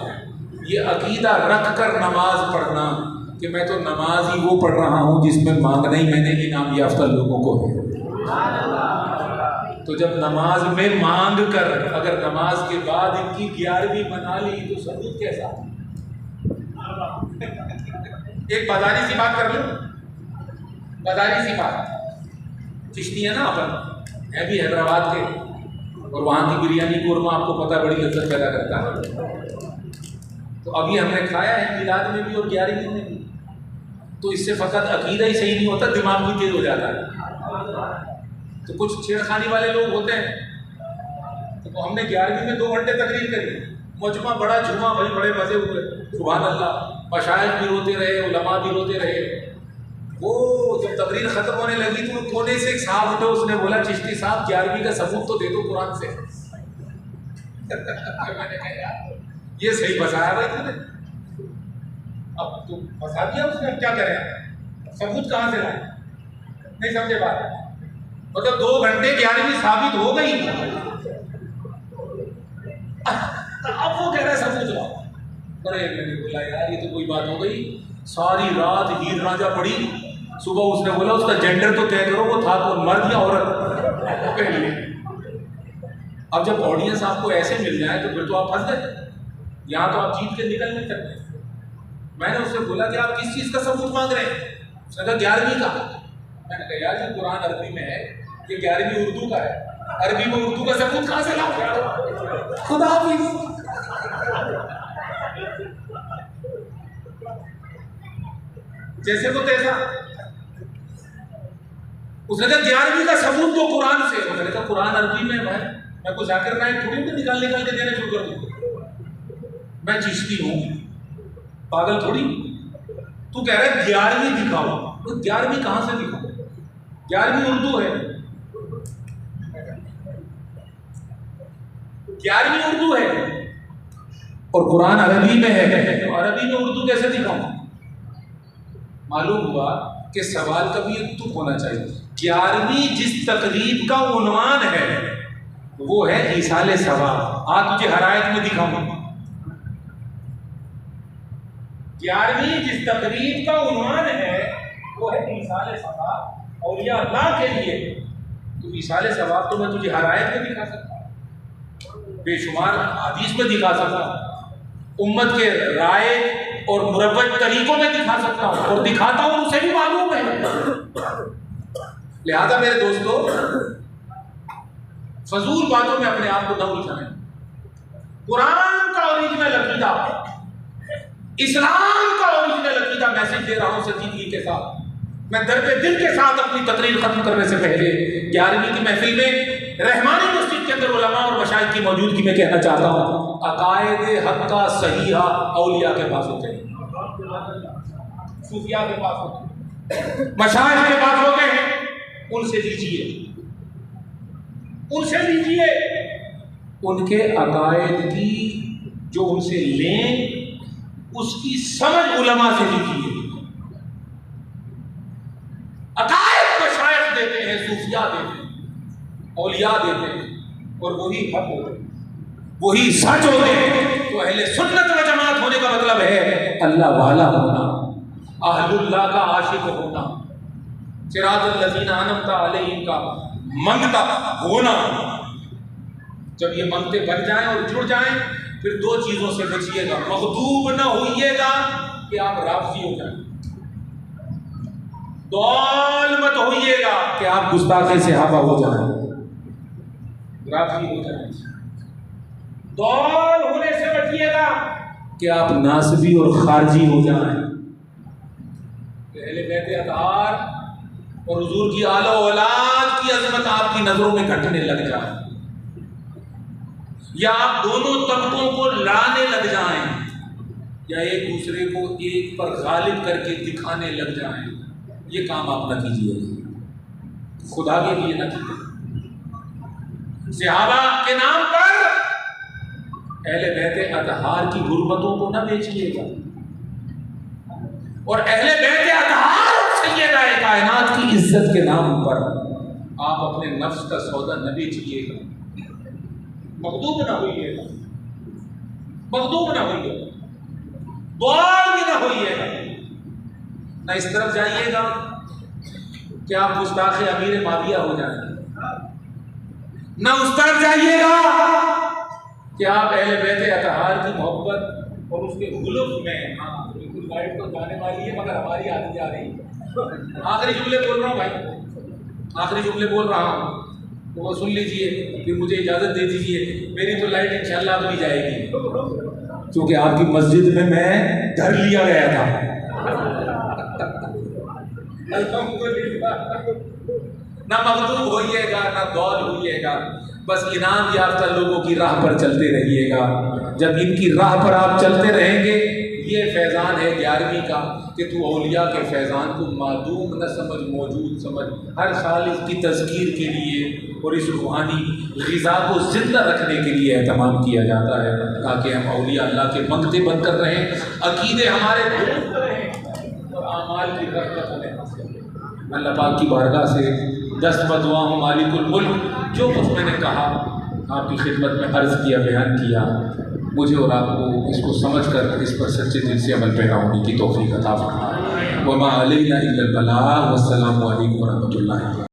S1: یہ عقیدہ رکھ کر نماز پڑھنا کہ میں تو نماز ہی وہ پڑھ رہا ہوں جس میں مانگنا ہی میں نے انعام یافتہ لوگوں کو ہے۔ تو جب نماز میں مانگ کر اگر نماز کے بعد ان کی 11ویں بنا لی تو ثبوت کیسا؟ ایک بازاری سی بات کر لوں، بازاری سی بات، چشتی ہے نا اپن، ہے بھی حیدرآباد کے، اور وہاں کی بریانی قورمہ آپ کو پتہ بڑی لذت پیدا کرتا ہے۔ تو ابھی ہم نے کھایا ہے میلاد میں بھی اور 11ویں میں بھی، تو اس سے فقط عقیدہ ہی صحیح نہیں ہوتا، دماغ بھی تیز ہو جاتا ہے۔ تو کچھ چھیڑخانی والے لوگ ہوتے ہیں، تو ہم نے 11ویں میں 2 گھنٹے تقریر کری، مجمع بڑا جھوما بھائی، بڑے مزے ہوئے، سبحان اللہ، مشائخ بھی روتے رہے، علماء بھی روتے رہے۔ وہ جب تقریر ختم ہونے لگی تو کونے سے ایک صاحب اٹھے، اس نے بولا چشتی صاحب 11ویں کا ثبوت تو دے دو قرآن سے۔ میں نے کہا یار یہ صحیح بتایا بھائی تم نے، اب تو بتا دیا اس نے، کیا کریں، ثبوت کہاں سے لائیں؟ نہیں سمجھے بات، مطلب 2 گھنٹے 11ویں ثابت ہو گئی، اب وہ کہہ رہا ہے ثبوت لاؤ۔ ارے میں نے بولا یار یہ تو کوئی بات ہو گئی، ساری رات ہیر راجا پڑی، صبح اس نے بولا اس کا جینڈر تو طے کرو، وہ تھا تو مرد یا عورت؟ اب جب آڈینس آپ کو ایسے مل جائے تو پھر تو آپ پھنس گئے، یہاں تو آپ جیت کے نکل نہیں سکتے۔ میں نے اس سے بولا کہ آپ کس چیز کا ثبوت مانگ رہے ہیں؟ اس نے کہا 11ویں کا۔ میں نے کہا یار یہ قرآن عربی میں ہے، یہ 11ویں اردو کا ہے، عربی میں اردو کا ثبوت کہاں سے لاؤ؟ خدا حافظ۔ جیسے تو تیسا اس نے کہا 11ویں کا ثبوت تو قرآن سے ہے۔ میں نے کہا قرآن عربی میں ہے، میں کوئی ذاکر نائک تھوڑی ہوں کہ نکال کے دینا شروع کر دوں، میں چشتی ہوں، پاگل تھوڑی۔ تو کہہ رہا ہے 11ویں دکھاؤ، تو 11ویں کہاں سے دکھاؤ؟ 11ویں اردو ہے، 11ویں اردو ہے اور قرآن عربی میں ہے، تو عربی میں اردو کیسے دکھاؤں؟ معلوم ہوا کہ سوال کا بھی ایک تک ہونا چاہیے۔ 11ویں جس تقریب کا عنوان ہے وہ ہے ایصال ثواب، آج تجھے ہر آیت میں دکھاؤں۔ 11ویں جس تقریب کا عنوان ہے وہ ہے ایصال ثواب اولیاء اللہ کے لیے، تو ایصال ثواب تو میں تجھے ہر آیت میں دکھا سکتا ہوں، بے شمار حدیث میں دکھا سکتا ہوں، امت کے رائے اور مربع طریقوں میں دکھا سکتا ہوں، اور دکھاتا ہوں، اسے بھی معلوم ہے۔ لہذا میرے دوستو، فضول باتوں میں اپنے آپ کو نہ الجھائیں۔ قرآن کا اوریجنل عقیدہ، اسلام کا اوریجنل عقیدہ میسج دے رہا ہوں سنجیدگی کے ساتھ۔ میں درد دل کے ساتھ اپنی تقریر ختم کرنے سے پہلے 11ویں کی محفل میں رحمانی مسجد کے اندر علماء اور مشائخ کی موجودگی میں کہنا چاہتا ہوں، عقائد حق کا صحیحہ اولیاء کے پاس ہوتے ہیں، صوفیاء کے پاس ہوتے ہیں، مشائخ کے پاس ہوتے ہیں، ان سے لیجیے، ان سے لیجیے، ان کے عقائد کی جو ان سے لیں اس کی سمجھ علماء سے لیجیے۔ عقائد مشائخ دیتے ہیں، صوفیاء دیتے ہیں، اولیاء دیتے ہیں، اور وہی حق ہوتے ہیں، وہی سچ ہوتے ہیں۔ تو اہل سنت و جماعت ہونے کا مطلب ہے اللہ والا ہونا، اہل اللہ کا عاشق ہونا، صراط الذین انعمت علیہم کا منگتا ہونا۔ جب یہ منگتے بن جائیں اور جڑ جائیں پھر دو چیزوں سے بچیے گا، مغضوب نہ ہوئیے گا کہ آپ رافضی ہو جائیں، ضال مت ہوئیے گا کہ آپ گستاخ صحابہ ہو جائیں، رافضی ہو جائیں، ضال ہونے سے بچیے گا کہ آپ ناصبی اور خارجی ہو جائیں، اہل بیت اطہار اور حضور کی آل و اولاد کی عظمت آپ کی نظروں میں گھٹنے لگ جائے، یا آپ دونوں طبقوں کو لانے لگ جائیں، یا ایک دوسرے کو ایک پر غالب کر کے دکھانے لگ جائیں۔ یہ کام آپ نہ کیجیے، خدا کے لیے نہ کیجیے۔ صحابہ کے نام پر اہل بیت اطہار کی غربتوں کو نہ بیچیے گا، اور اہل بیت اطہار سیدہ کائنات کی عزت کے نام پر آپ اپنے نفس کا سودا نہ بیچیے گا۔ مغضوب نہ ہوئیے گا، مغضوب نہ ہوئیے گا، ضال بھی نہ ہوئیے گا، نہ اس طرف جائیے گا کہ آپ گستاخ امیر معاویہ ہو جائیں، نہ اس طرف جائیے گا کہ آپ اہل بیت اطہار کی محبت اور اس کے غلف میں، ہاں بالکل لائٹ تو جانے والی ہے مگر ہماری عادت جا رہی ہے۔ آخری جملے بول رہا ہوں بھائی، آخری جملے بول رہا ہوں، تو وہ سن لیجئے، پھر مجھے اجازت دے دیجئے، میری تو لائٹ انشاءاللہ اب نہیں جائے گی، کیونکہ آپ کی مسجد میں دھر لیا گیا تھا۔ نہ مغضوب ہوئیے گا، نہ ضال ہوئیے گا، بس انعام یافتہ لوگوں کی راہ پر چلتے رہیے گا۔ جب ان کی راہ پر آپ چلتے رہیں گے، یہ فیضان ہے 11ویں کا کہ تو اولیاء کے فیضان کو معدوم نہ سمجھ، موجود سمجھ۔ ہر سال اس کی تذکیر کے لیے اور اس روحانی غذا کو زندہ رکھنے کے لیے اہتمام کیا جاتا ہے، تاکہ ہم اولیاء اللہ کے منگتے بن کر رہیں، عقیدے ہمارے درست رہیں اور اعمال کی برکت ہمیں حاصل ہو۔ اللہ پاک کی بارگاہ سے دست بدعا ہوں مالک الملک، جو کچھ میں نے کہا آپ کی خدمت میں عرض کیا، بیان کیا، مجھے اور آپ کو اس کو سمجھ کر اس پر سچے دل سے عمل پیرا ہونے کی توفیق عطا فرمائے۔ وما علینا الا البلاغ، والسلام علیکم ورحمۃ اللہ۔